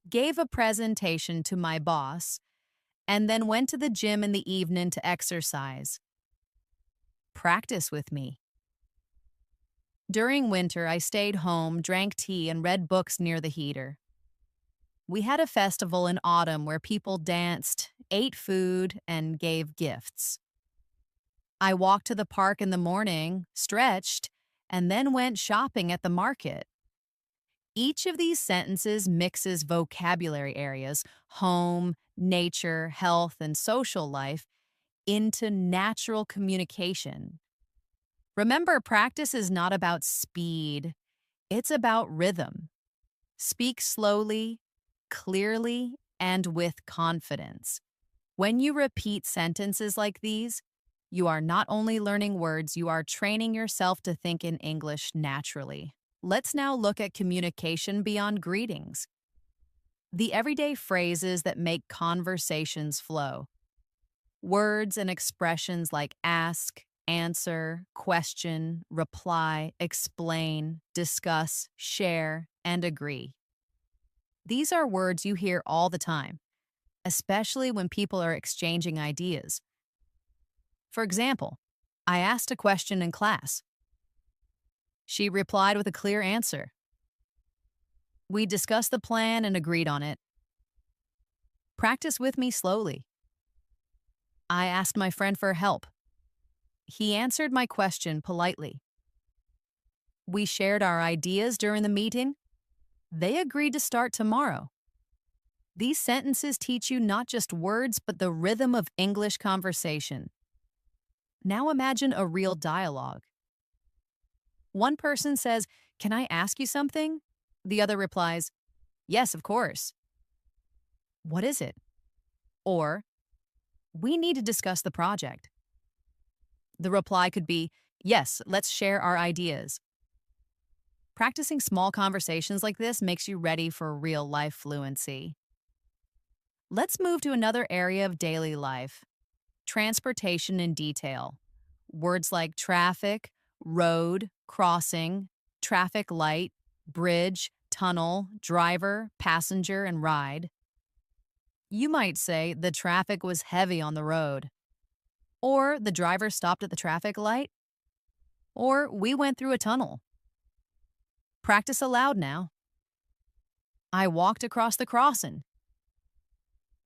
gave a presentation to my boss, and then went to the gym in the evening to exercise. Practice with me. During winter, I stayed home, drank tea, and read books near the heater. We had a festival in autumn where people danced, ate food, and gave gifts. I walked to the park in the morning, stretched, and then went shopping at the market. Each of these sentences mixes vocabulary areas, home, nature, health, and social life, into natural communication. Remember, practice is not about speed, it's about rhythm. Speak slowly, clearly, and with confidence. When you repeat sentences like these, you are not only learning words, you are training yourself to think in English naturally. Let's now look at communication beyond greetings. The everyday phrases that make conversations flow. Words and expressions like ask, answer, question, reply, explain, discuss, share, and agree. These are words you hear all the time, especially when people are exchanging ideas. For example, I asked a question in class. She replied with a clear answer. We discussed the plan and agreed on it. Practice with me slowly. I asked my friend for help. He answered my question politely. We shared our ideas during the meeting. They agreed to start tomorrow. These sentences teach you not just words, but the rhythm of English conversation. Now imagine a real dialogue. One person says, "Can I ask you something?" The other replies, "Yes, of course." "What is it?" Or, "We need to discuss the project." The reply could be, "Yes, let's share our ideas." Practicing small conversations like this makes you ready for real life fluency. Let's move to another area of daily life: transportation in detail. Words like traffic, road, crossing, traffic light, bridge, tunnel, driver, passenger, and ride. You might say the traffic was heavy on the road, or the driver stopped at the traffic light, or we went through a tunnel. Practice aloud now. I walked across the crossing.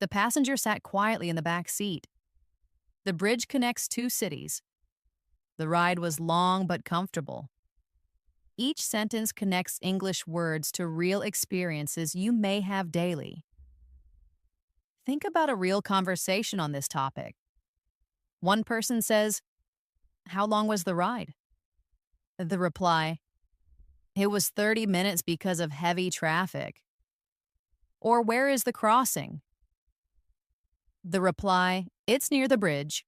The passenger sat quietly in the back seat. The bridge connects two cities. The ride was long but comfortable. Each sentence connects English words to real experiences you may have daily. Think about a real conversation on this topic. One person says, "How long was the ride?" The reply, "It was 30 minutes because of heavy traffic." Or, "Where is the crossing?" The reply, "It's near the bridge."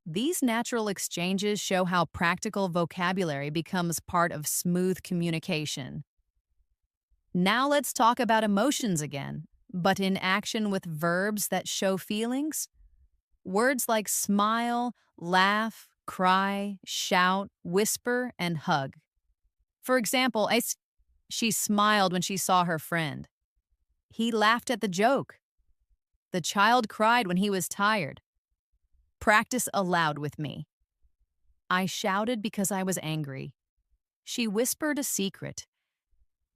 These natural exchanges show how practical vocabulary becomes part of smooth communication. Now let's talk about emotions again, but in action with verbs that show feelings. Words like smile, laugh, cry, shout, whisper, and hug. For example, she smiled when she saw her friend. He laughed at the joke. The child cried when he was tired. Practice aloud with me. I shouted because I was angry. She whispered a secret.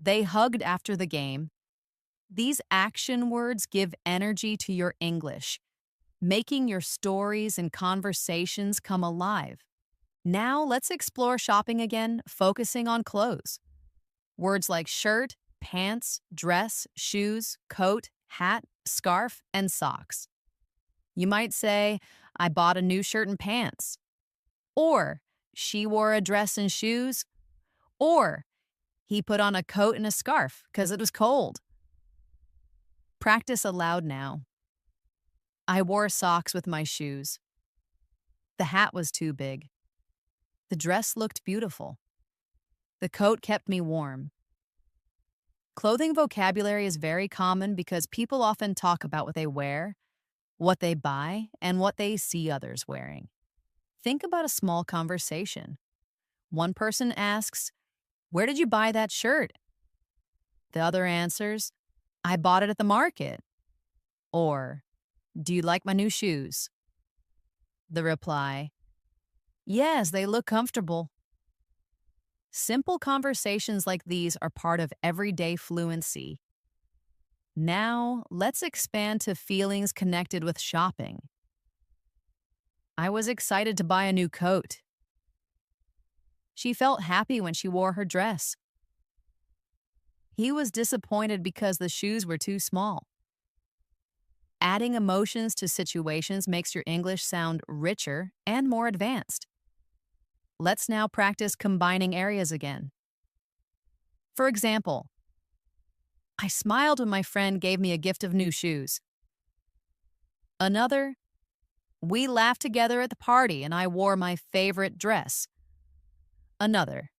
They hugged after the game. These action words give energy to your English, making your stories and conversations come alive. Now let's explore shopping again, focusing on clothes. Words like shirt, pants, dress, shoes, coat, hat, scarf, and socks. You might say, "I bought a new shirt and pants." Or, "She wore a dress and shoes." Or, "He put on a coat and a scarf because it was cold." Practice aloud now. I wore socks with my shoes. The hat was too big. The dress looked beautiful. The coat kept me warm. Clothing vocabulary is very common because people often talk about what they wear, what they buy, and what they see others wearing. Think about a small conversation. One person asks, "Where did you buy that shirt?" The other answers, "I bought it at the market." Or, "Do you like my new shoes?" The reply, "Yes, they look comfortable." Simple conversations like these are part of everyday fluency. Now, let's expand to feelings connected with shopping. I was excited to buy a new coat. She felt happy when she wore her dress. He was disappointed because the shoes were too small. Adding emotions to situations makes your English sound richer and more advanced. Let's now practice combining areas again. For example, I smiled when my friend gave me a gift of new shoes. Another, we laughed together at the party and I wore my favorite dress. Another,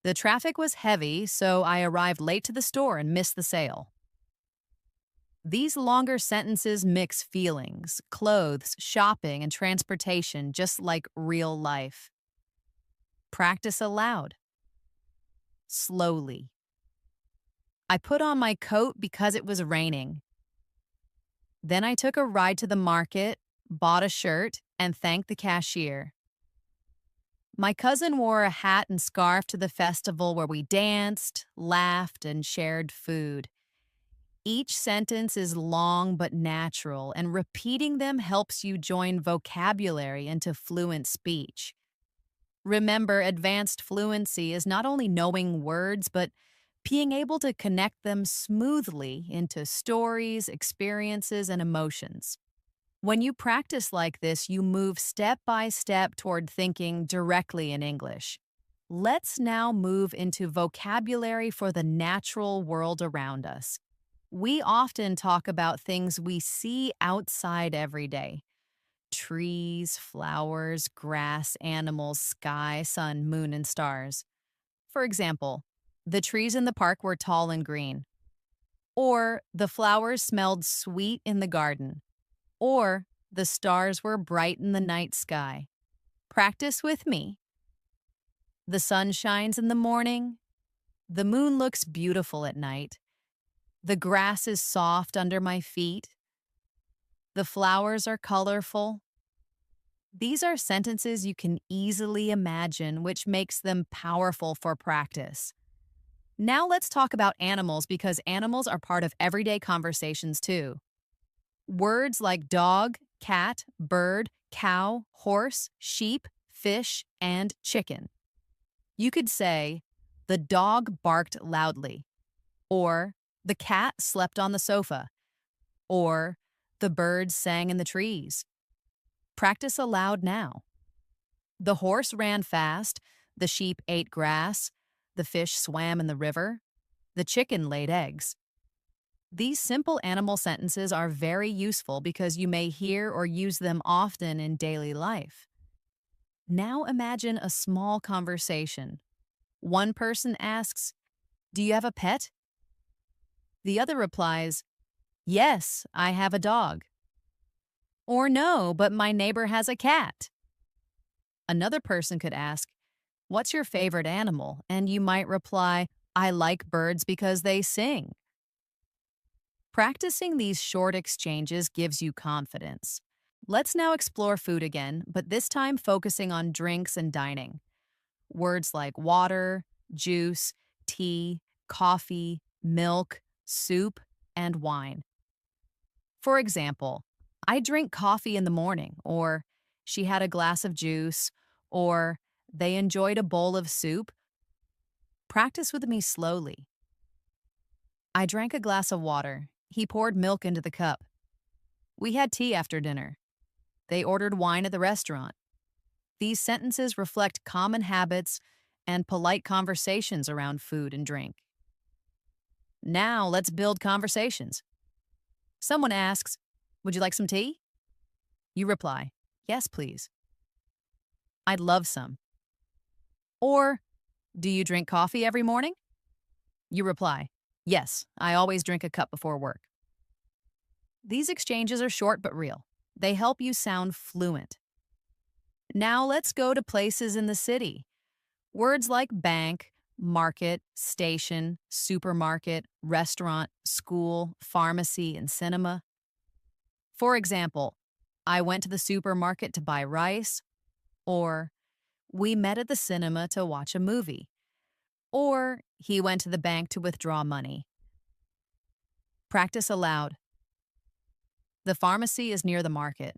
the traffic was heavy, so I arrived late to the store and missed the sale. These longer sentences mix feelings, clothes, shopping, and transportation just like real life. Practice aloud. Slowly. I put on my coat because it was raining. Then I took a ride to the market, bought a shirt, and thanked the cashier. My cousin wore a hat and scarf to the festival where we danced, laughed, and shared food. Each sentence is long but natural, and repeating them helps you join vocabulary into fluent speech. Remember, advanced fluency is not only knowing words, but being able to connect them smoothly into stories, experiences, and emotions. When you practice like this, you move step by step toward thinking directly in English. Let's now move into vocabulary for the natural world around us. We often talk about things we see outside every day: trees, flowers, grass, animals, sky, sun, moon, and stars. For example, the trees in the park were tall and green, or the flowers smelled sweet in the garden, or the stars were bright in the night sky. Practice with me. The sun shines in the morning. The moon looks beautiful at night. The grass is soft under my feet. The flowers are colorful. These are sentences you can easily imagine, which makes them powerful for practice. Now let's talk about animals because animals are part of everyday conversations too. Words like dog, cat, bird, cow, horse, sheep, fish, and chicken. You could say, the dog barked loudly, or the cat slept on the sofa, or the birds sang in the trees. Practice aloud now. The horse ran fast, the sheep ate grass, the fish swam in the river, the chicken laid eggs. These simple animal sentences are very useful because you may hear or use them often in daily life. Now imagine a small conversation. One person asks, "Do you have a pet?" The other replies, "Yes, I have a dog." Or, "No, but my neighbor has a cat." Another person could ask, "What's your favorite animal?" And you might reply, "I like birds because they sing." Practicing these short exchanges gives you confidence. Let's now explore food again, but this time focusing on drinks and dining. Words like water, juice, tea, coffee, milk, soup, and wine. For example, I drink coffee in the morning, or she had a glass of juice, or they enjoyed a bowl of soup. Practice with me slowly. I drank a glass of water. He poured milk into the cup. We had tea after dinner. They ordered wine at the restaurant. These sentences reflect common habits and polite conversations around food and drink. Now let's build conversations. Someone asks, "Would you like some tea?" You reply, "Yes, please." "I'd love some." Or, "Do you drink coffee every morning?" You reply, "Yes, I always drink a cup before work." These exchanges are short but real. They help you sound fluent. Now let's go to places in the city. Words like bank, market, station, supermarket, restaurant, school, pharmacy, and cinema. For example, I went to the supermarket to buy rice, or we met at the cinema to watch a movie, or he went to the bank to withdraw money. Practice aloud. The pharmacy is near the market.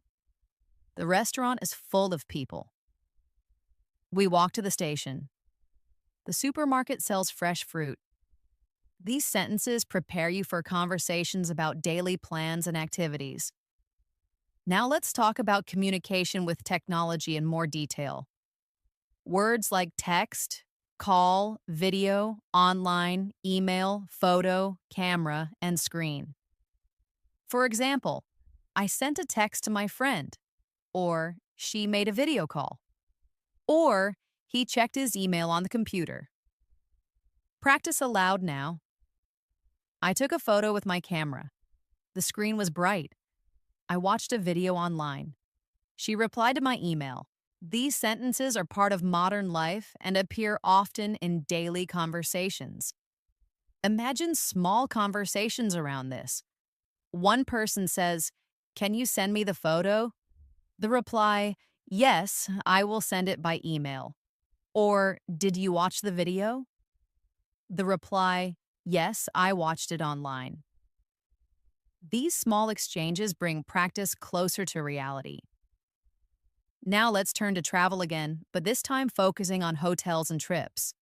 The restaurant is full of people. We walk to the station. The supermarket sells fresh fruit. These sentences prepare you for conversations about daily plans and activities. Now let's talk about communication with technology in more detail. Words like text, call, video, online, email, photo, camera, and screen. For example, I sent a text to my friend, or she made a video call, or he checked his email on the computer. Practice aloud now. I took a photo with my camera. The screen was bright. I watched a video online. She replied to my email. These sentences are part of modern life and appear often in daily conversations. Imagine small conversations around this. One person says, "Can you send me the photo?" The reply, "Yes, I will send it by email." Or, "Did you watch the video?" The reply, "Yes, I watched it online." These small exchanges bring practice closer to reality. Now let's turn to travel again, but this time focusing on hotels and trips.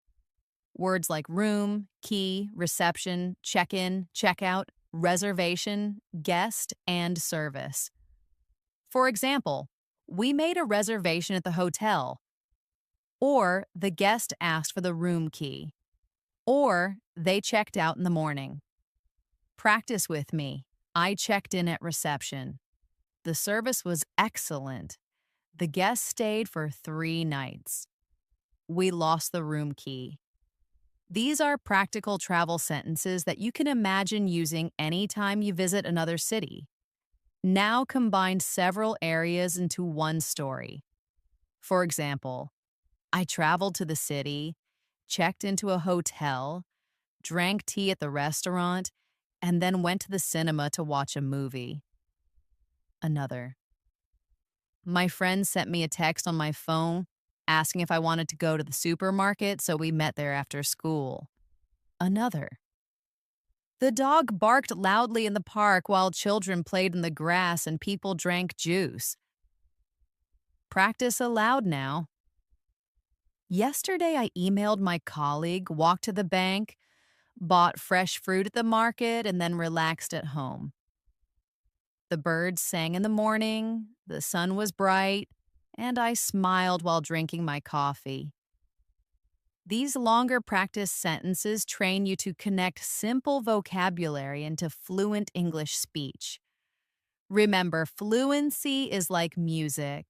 Words like room, key, reception, check-in, check-out, reservation, guest, and service. For example, we made a reservation at the hotel, or the guest asked for the room key, or they checked out in the morning. Practice with me. I checked in at reception. The service was excellent. The guest stayed for 3 nights. We lost the room key. These are practical travel sentences that you can imagine using anytime you visit another city. Now combine several areas into one story. For example, I traveled to the city, checked into a hotel, drank tea at the restaurant, and then went to the cinema to watch a movie. Another. My friend sent me a text on my phone asking if I wanted to go to the supermarket, so we met there after school. Another. The dog barked loudly in the park while children played in the grass and people drank juice. Practice aloud now. Yesterday, I emailed my colleague, walked to the bank, bought fresh fruit at the market, and then relaxed at home. The birds sang in the morning, the sun was bright, and I smiled while drinking my coffee. These longer practice sentences train you to connect simple vocabulary into fluent English speech. Remember, fluency is like music.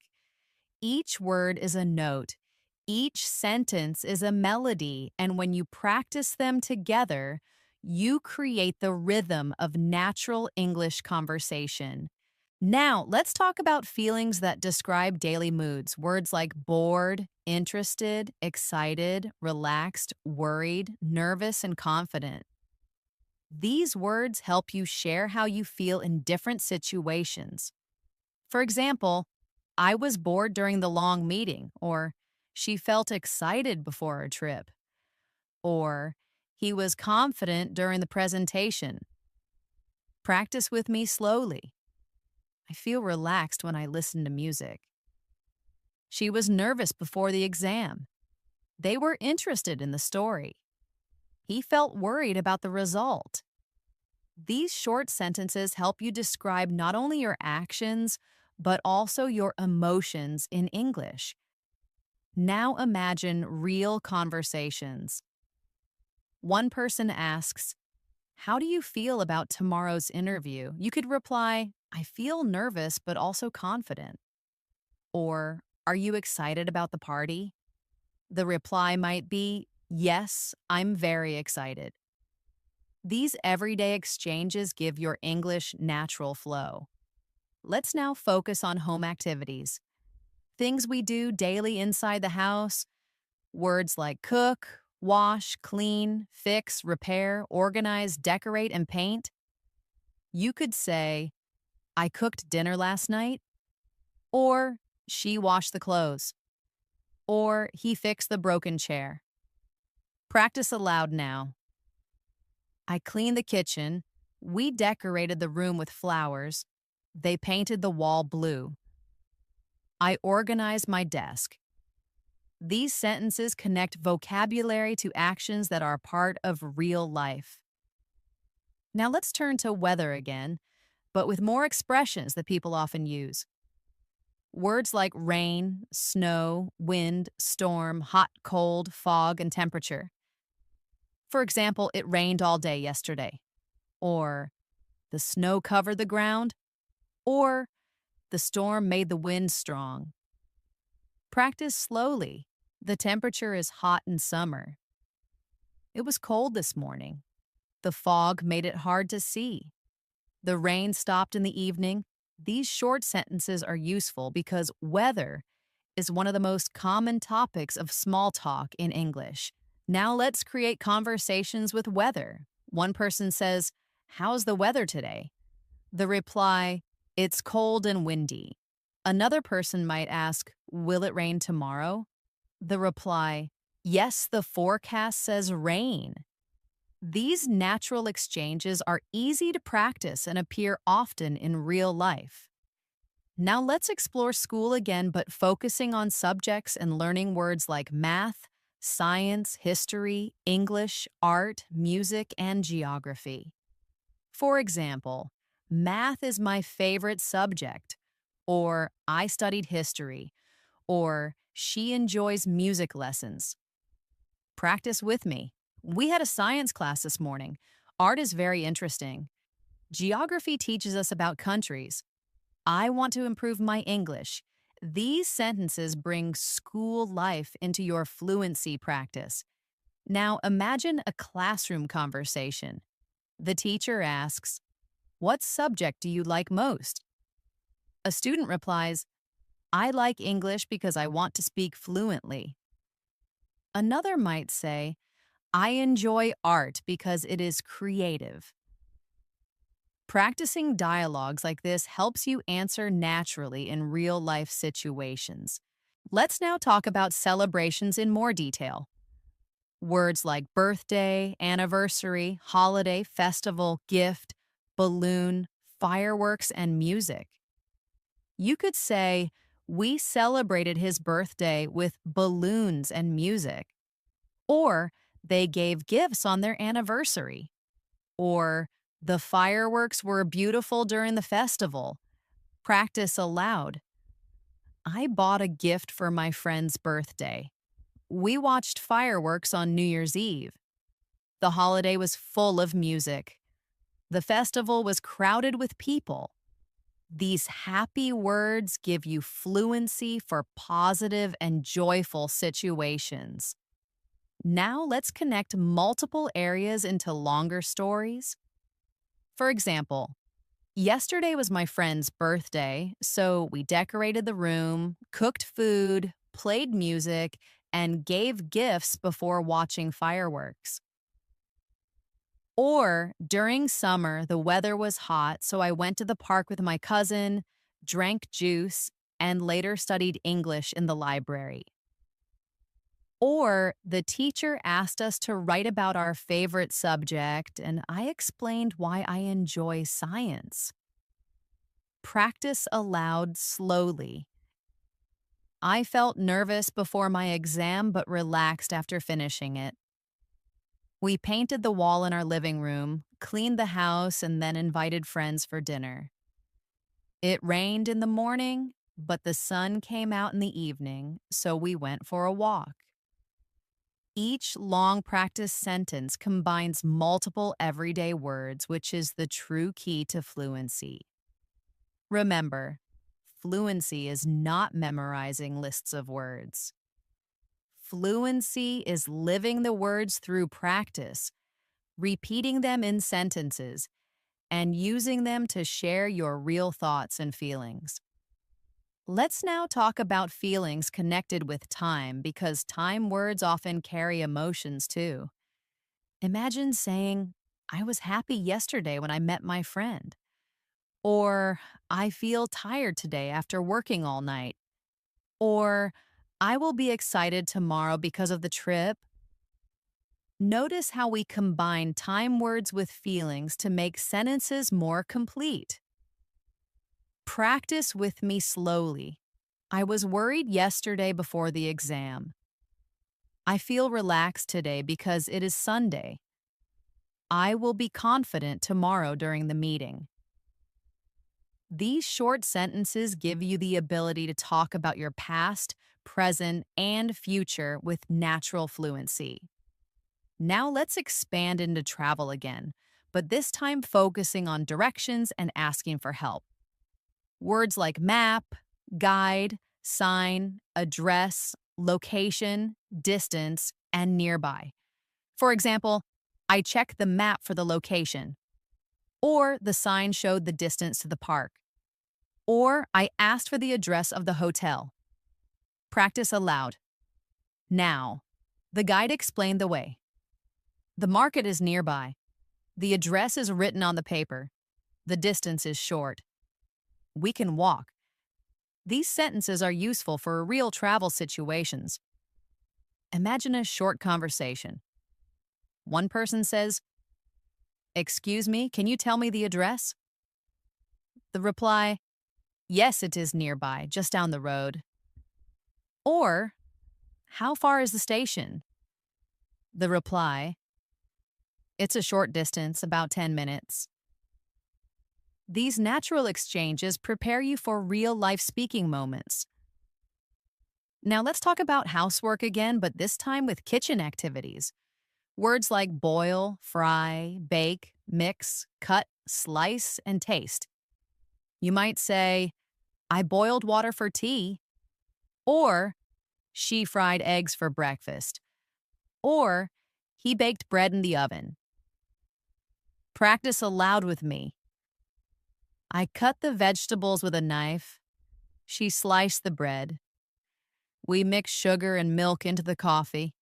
Each word is a note. Each sentence is a melody, and when you practice them together, you create the rhythm of natural English conversation. Now, let's talk about feelings that describe daily moods. Words like bored, interested, excited, relaxed, worried, nervous, and confident. These words help you share how you feel in different situations. For example, I was bored during the long meeting, or she felt excited before a trip, or he was confident during the presentation. Practice with me slowly. I feel relaxed when I listen to music. She was nervous before the exam. They were interested in the story. He felt worried about the result. These short sentences help you describe not only your actions, but also your emotions in English. Now imagine real conversations. One person asks, "How do you feel about tomorrow's interview?" You could reply, "I feel nervous but also confident." Or, "Are you excited about the party?" The reply might be, "Yes, I'm very excited." These everyday exchanges give your English natural flow. Let's now focus on home activities. Things we do daily inside the house. Words like cook, wash, clean, fix, repair, organize, decorate, and paint. You could say, "I cooked dinner last night," or "She washed the clothes," or "He fixed the broken chair." Practice aloud now. I cleaned the kitchen. We decorated the room with flowers. They painted the wall blue. I organized my desk. These sentences connect vocabulary to actions that are part of real life. Now let's turn to weather again, but with more expressions that people often use. Words like rain, snow, wind, storm, hot, cold, fog, and temperature. For example, it rained all day yesterday. Or, the snow covered the ground. Or, the storm made the wind strong. Practice slowly. The temperature is hot in summer. It was cold this morning. The fog made it hard to see. The rain stopped in the evening. These short sentences are useful because weather is one of the most common topics of small talk in English. Now let's create conversations with weather. One person says, "How's the weather today?" The reply, "It's cold and windy." Another person might ask, "Will it rain tomorrow?" The reply, "Yes, the forecast says rain." These natural exchanges are easy to practice and appear often in real life. Now let's explore school again, but focusing on subjects and learning words like math, science, history, English, art, music, and geography. For example, math is my favorite subject, or I studied history, or she enjoys music lessons. Practice with me. We had a science class this morning. Art is very interesting. Geography teaches us about countries. I want to improve my English. These sentences bring school life into your fluency practice. Now imagine a classroom conversation. The teacher asks, "What subject do you like most?" A student replies, "I like English because I want to speak fluently." Another might say, "I enjoy art because it is creative." Practicing dialogues like this helps you answer naturally in real life situations. Let's now talk about celebrations in more detail. Words like birthday, anniversary, holiday, festival, gift, balloon, fireworks, and music. You could say, "We celebrated his birthday with balloons and music." Or, "They gave gifts on their anniversary." Or, "The fireworks were beautiful during the festival." Practice aloud. I bought a gift for my friend's birthday. We watched fireworks on New Year's Eve. The holiday was full of music. The festival was crowded with people. These happy words give you fluency for positive and joyful situations. Now let's connect multiple areas into longer stories. For example, yesterday was my friend's birthday, so we decorated the room, cooked food, played music, and gave gifts before watching fireworks. Or during summer, the weather was hot, so I went to the park with my cousin, drank juice, and later studied English in the library. Or the teacher asked us to write about our favorite subject, and I explained why I enjoy science. Practice aloud slowly. I felt nervous before my exam but relaxed after finishing it. We painted the wall in our living room, cleaned the house, and then invited friends for dinner. It rained in the morning, but the sun came out in the evening, so we went for a walk. Each long practice sentence combines multiple everyday words, which is the true key to fluency. Remember, fluency is not memorizing lists of words. Fluency is living the words through practice, repeating them in sentences, and using them to share your real thoughts and feelings. Let's now talk about feelings connected with time because time words often carry emotions too. Imagine saying, "I was happy yesterday when I met my friend." Or, "I feel tired today after working all night." Or, "I will be excited tomorrow because of the trip." Notice how we combine time words with feelings to make sentences more complete. Practice with me slowly. I was worried yesterday before the exam. I feel relaxed today because it is Sunday. I will be confident tomorrow during the meeting. These short sentences give you the ability to talk about your past, present, and future with natural fluency. Now let's expand into travel again, but this time focusing on directions and asking for help. Words like map, guide, sign, address, location, distance, and nearby. For example, "I checked the map for the location." Or the sign showed the distance to the park. Or I asked for the address of the hotel. Practice aloud. Now, the guide explained the way. The market is nearby. The address is written on the paper. The distance is short. We can walk. These sentences are useful for real travel situations. Imagine a short conversation. One person says, "Excuse me, can you tell me the address?" The reply, "Yes, it is nearby, just down the road." Or, "How far is the station?" The reply, it's a short distance, about 10 minutes. These natural exchanges prepare you for real life speaking moments. Now let's talk about housework again, but this time with kitchen activities. Words like boil, fry, bake, mix, cut, slice, and taste. You might say, I boiled water for tea, or she fried eggs for breakfast, or he baked bread in the oven. Practice aloud with me. I cut the vegetables with a knife. She sliced the bread. We mixed sugar and milk into the coffee.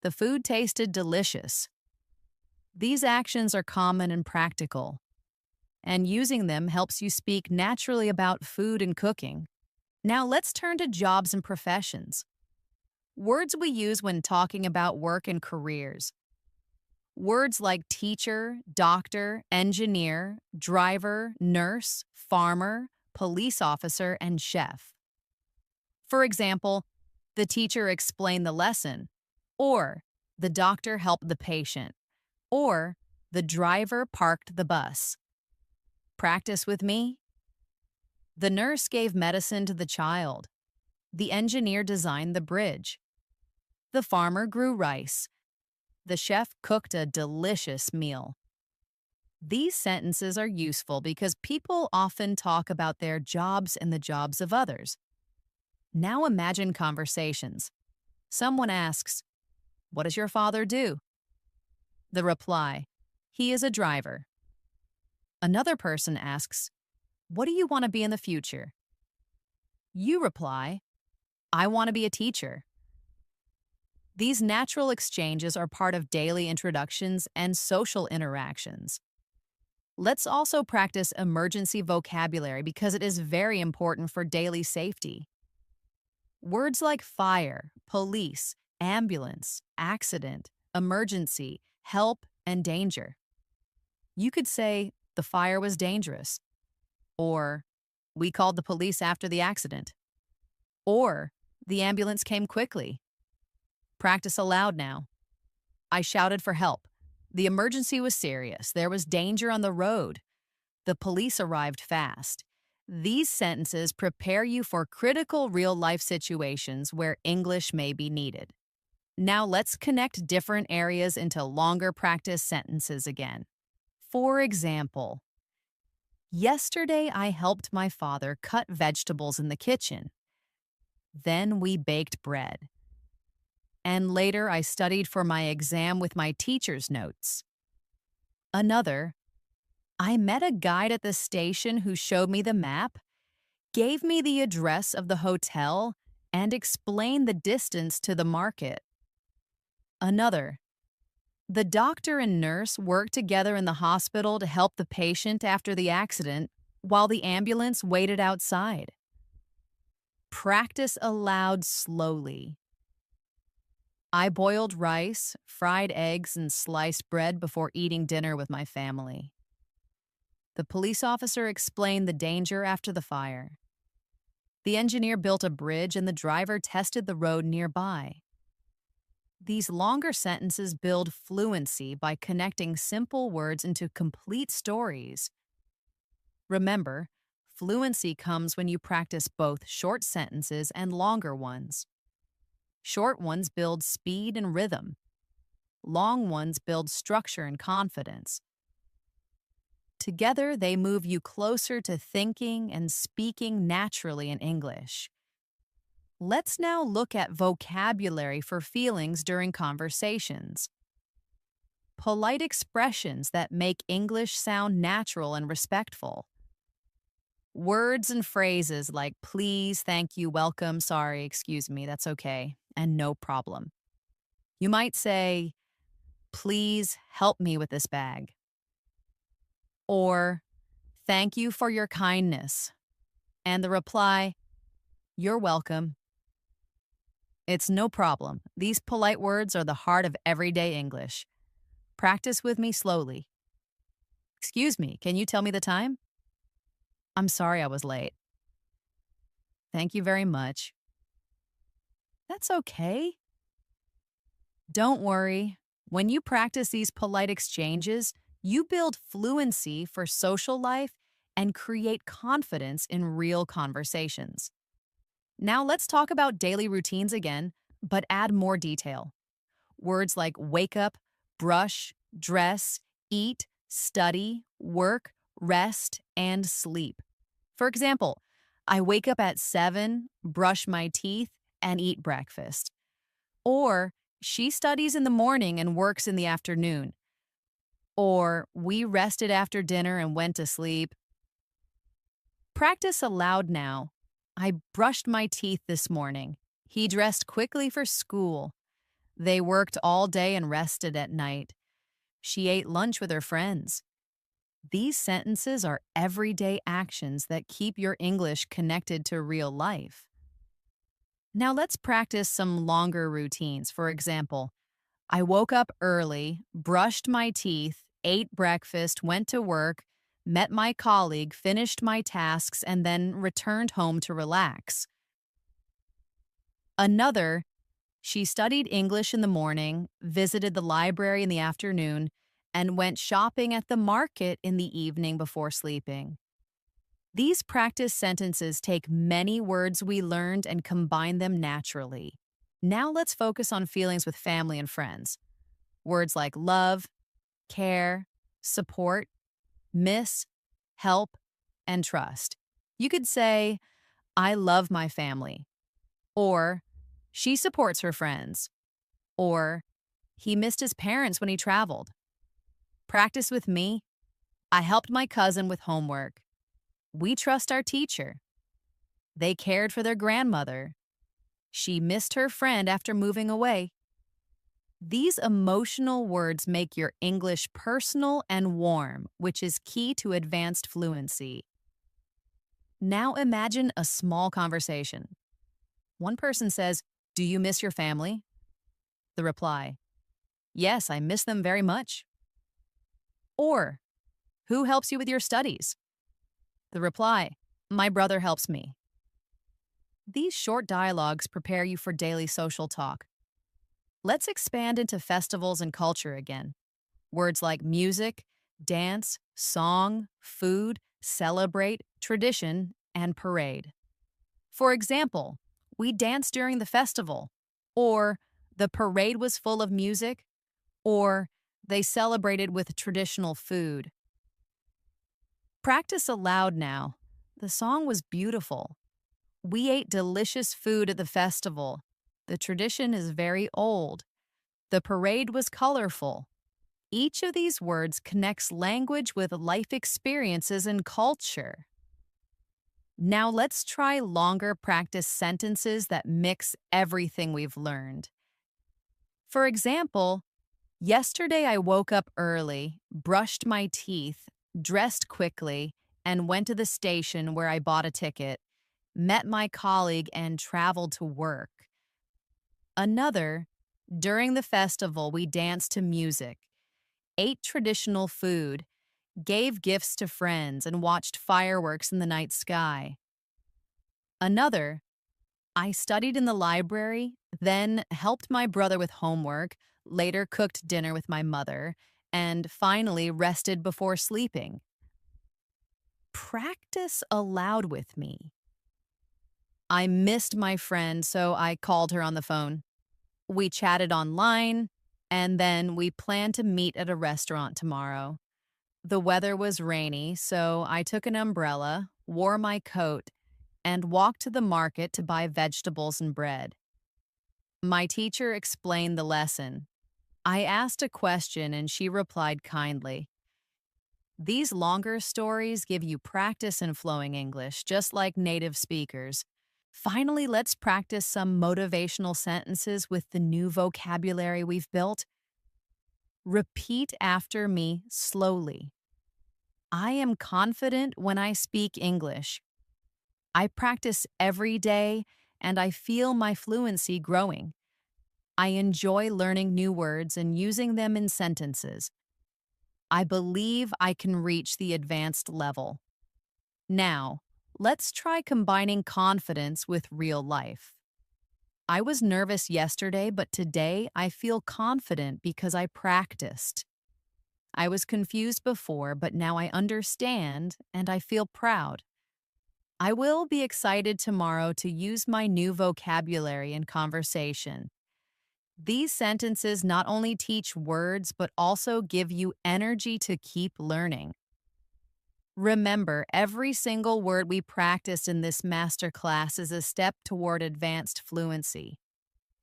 The food tasted delicious. These actions are common and practical, and using them helps you speak naturally about food and cooking. Now let's turn to jobs and professions. Words we use when talking about work and careers. Words like teacher, doctor, engineer, driver, nurse, farmer, police officer, and chef. For example, the teacher explained the lesson, or the doctor helped the patient, or the driver parked the bus. Practice with me. The nurse gave medicine to the child. The engineer designed the bridge. The farmer grew rice. The chef cooked a delicious meal. These sentences are useful because people often talk about their jobs and the jobs of others. Now imagine conversations. Someone asks, what does your father do? The reply, he is a driver. Another person asks, what do you want to be in the future? You reply, I want to be a teacher. These natural exchanges are part of daily introductions and social interactions. Let's also practice emergency vocabulary because it is very important for daily safety. Words like fire, police, ambulance, accident, emergency, help, and danger. You could say, the fire was dangerous, or we called the police after the accident, or the ambulance came quickly. Practice aloud now. I shouted for help. The emergency was serious. There was danger on the road. The police arrived fast. These sentences prepare you for critical real-life situations where English may be needed. Now let's connect different areas into longer practice sentences again. For example, yesterday I helped my father cut vegetables in the kitchen. Then we baked bread. And later I studied for my exam with my teacher's notes. Another, I met a guide at the station who showed me the map, gave me the address of the hotel, and explained the distance to the market. Another, the doctor and nurse worked together in the hospital to help the patient after the accident while the ambulance waited outside. Practice aloud slowly. I boiled rice, fried eggs, and sliced bread before eating dinner with my family. The police officer explained the danger after the fire. The engineer built a bridge and the driver tested the road nearby. These longer sentences build fluency by connecting simple words into complete stories. Remember, fluency comes when you practice both short sentences and longer ones. Short ones build speed and rhythm. Long ones build structure and confidence. Together, they move you closer to thinking and speaking naturally in English. Let's now look at vocabulary for feelings during conversations. Polite expressions that make English sound natural and respectful. Words and phrases like please, thank you, welcome, sorry, excuse me, that's okay, and no problem. You might say, please help me with this bag. Or, thank you for your kindness. And the reply, you're welcome. It's no problem. These polite words are the heart of everyday English. Practice with me slowly. Excuse me, can you tell me the time? I'm sorry I was late. Thank you very much. That's okay. Don't worry. When you practice these polite exchanges, you build fluency for social life and create confidence in real conversations. Now let's talk about daily routines again, but add more detail. Words like wake up, brush, dress, eat, study, work, rest, and sleep. For example, I wake up at 7, brush my teeth, and eat breakfast. Or she studies in the morning and works in the afternoon. Or we rested after dinner and went to sleep. Practice aloud now. I brushed my teeth this morning. He dressed quickly for school. They worked all day and rested at night. She ate lunch with her friends. These sentences are everyday actions that keep your English connected to real life. Now let's practice some longer routines. For example, I woke up early, brushed my teeth, ate breakfast, went to work, met my colleague, finished my tasks, and then returned home to relax. Another, she studied English in the morning, visited the library in the afternoon, and went shopping at the market in the evening before sleeping. These practice sentences take many words we learned and combine them naturally. Now let's focus on feelings with family and friends. Words like love, care, support, miss, help, and trust. You could say, I love my family, or she supports her friends, or he missed his parents when he traveled. Practice with me. I helped my cousin with homework. We trust our teacher. They cared for their grandmother. She missed her friend after moving away. These emotional words make your English personal and warm, which is key to advanced fluency. Now imagine a small conversation. One person says, "Do you miss your family?" The reply, "Yes, I miss them very much." Or, "Who helps you with your studies?" The reply, "My brother helps me." These short dialogues prepare you for daily social talk. Let's expand into festivals and culture again. Words like music, dance, song, food, celebrate, tradition, and parade. For example, we danced during the festival, or the parade was full of music, or they celebrated with traditional food. Practice aloud now. The song was beautiful. We ate delicious food at the festival. The tradition is very old. The parade was colorful. Each of these words connects language with life experiences and culture. Now let's try longer practice sentences that mix everything we've learned. For example, yesterday I woke up early, brushed my teeth, dressed quickly, and went to the station where I bought a ticket, met my colleague, and traveled to work. Another, during the festival, we danced to music, ate traditional food, gave gifts to friends, and watched fireworks in the night sky. Another, I studied in the library, then helped my brother with homework, later cooked dinner with my mother, and finally rested before sleeping. Practice aloud with me. I missed my friend, so I called her on the phone. We chatted online, and then we planned to meet at a restaurant tomorrow. The weather was rainy, so I took an umbrella, wore my coat, and walked to the market to buy vegetables and bread. My teacher explained the lesson. I asked a question and she replied kindly. These longer stories give you practice in flowing English, just like native speakers. Finally, let's practice some motivational sentences with the new vocabulary we've built. Repeat after me slowly. I am confident when I speak English. I practice every day and I feel my fluency growing. I enjoy learning new words and using them in sentences. I believe I can reach the advanced level. Now, let's try combining confidence with real life. I was nervous yesterday, but today I feel confident because I practiced. I was confused before, but now I understand and I feel proud. I will be excited tomorrow to use my new vocabulary in conversation. These sentences not only teach words, but also give you energy to keep learning. Remember, every single word we practiced in this masterclass is a step toward advanced fluency.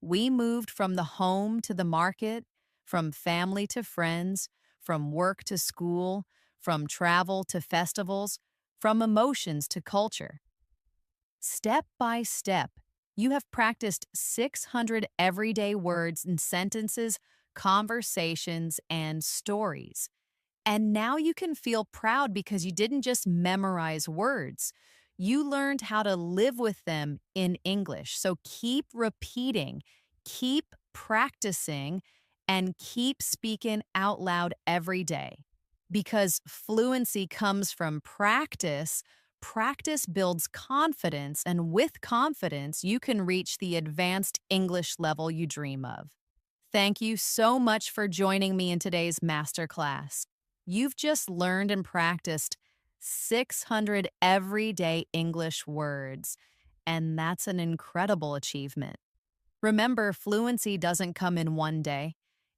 We moved from the home to the market, from family to friends, from work to school, from travel to festivals, from emotions to culture. Step by step, you have practiced 600 everyday words and sentences, conversations, and stories. And now you can feel proud because you didn't just memorize words. You learned how to live with them in English. So keep repeating, keep practicing, and keep speaking out loud every day. Because fluency comes from practice, practice builds confidence, and with confidence, you can reach the advanced English level you dream of. Thank you so much for joining me in today's masterclass. You've just learned and practiced 600 everyday English words, and that's an incredible achievement. Remember, fluency doesn't come in one day.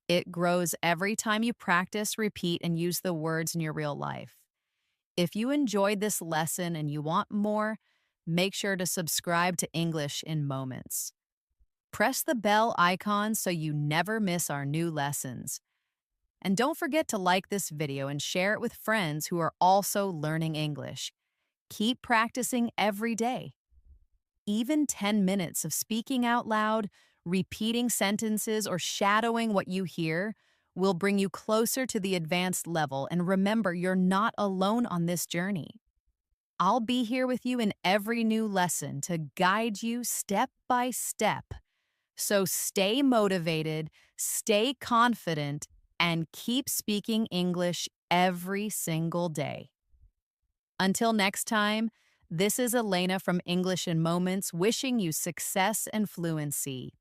It grows every time you practice, repeat, and use the words in your real life. If you enjoyed this lesson and you want more, make sure to subscribe to English in Moments. Press the bell icon so you never miss our new lessons. And don't forget to like this video and share it with friends who are also learning English. Keep practicing every day. Even 10 minutes of speaking out loud, repeating sentences, or shadowing what you hear will bring you closer to the advanced level. And remember, you're not alone on this journey. I'll be here with you in every new lesson to guide you step by step. So stay motivated, stay confident, and keep speaking English every single day. Until next time, this is Elena from English in Moments wishing you success and fluency.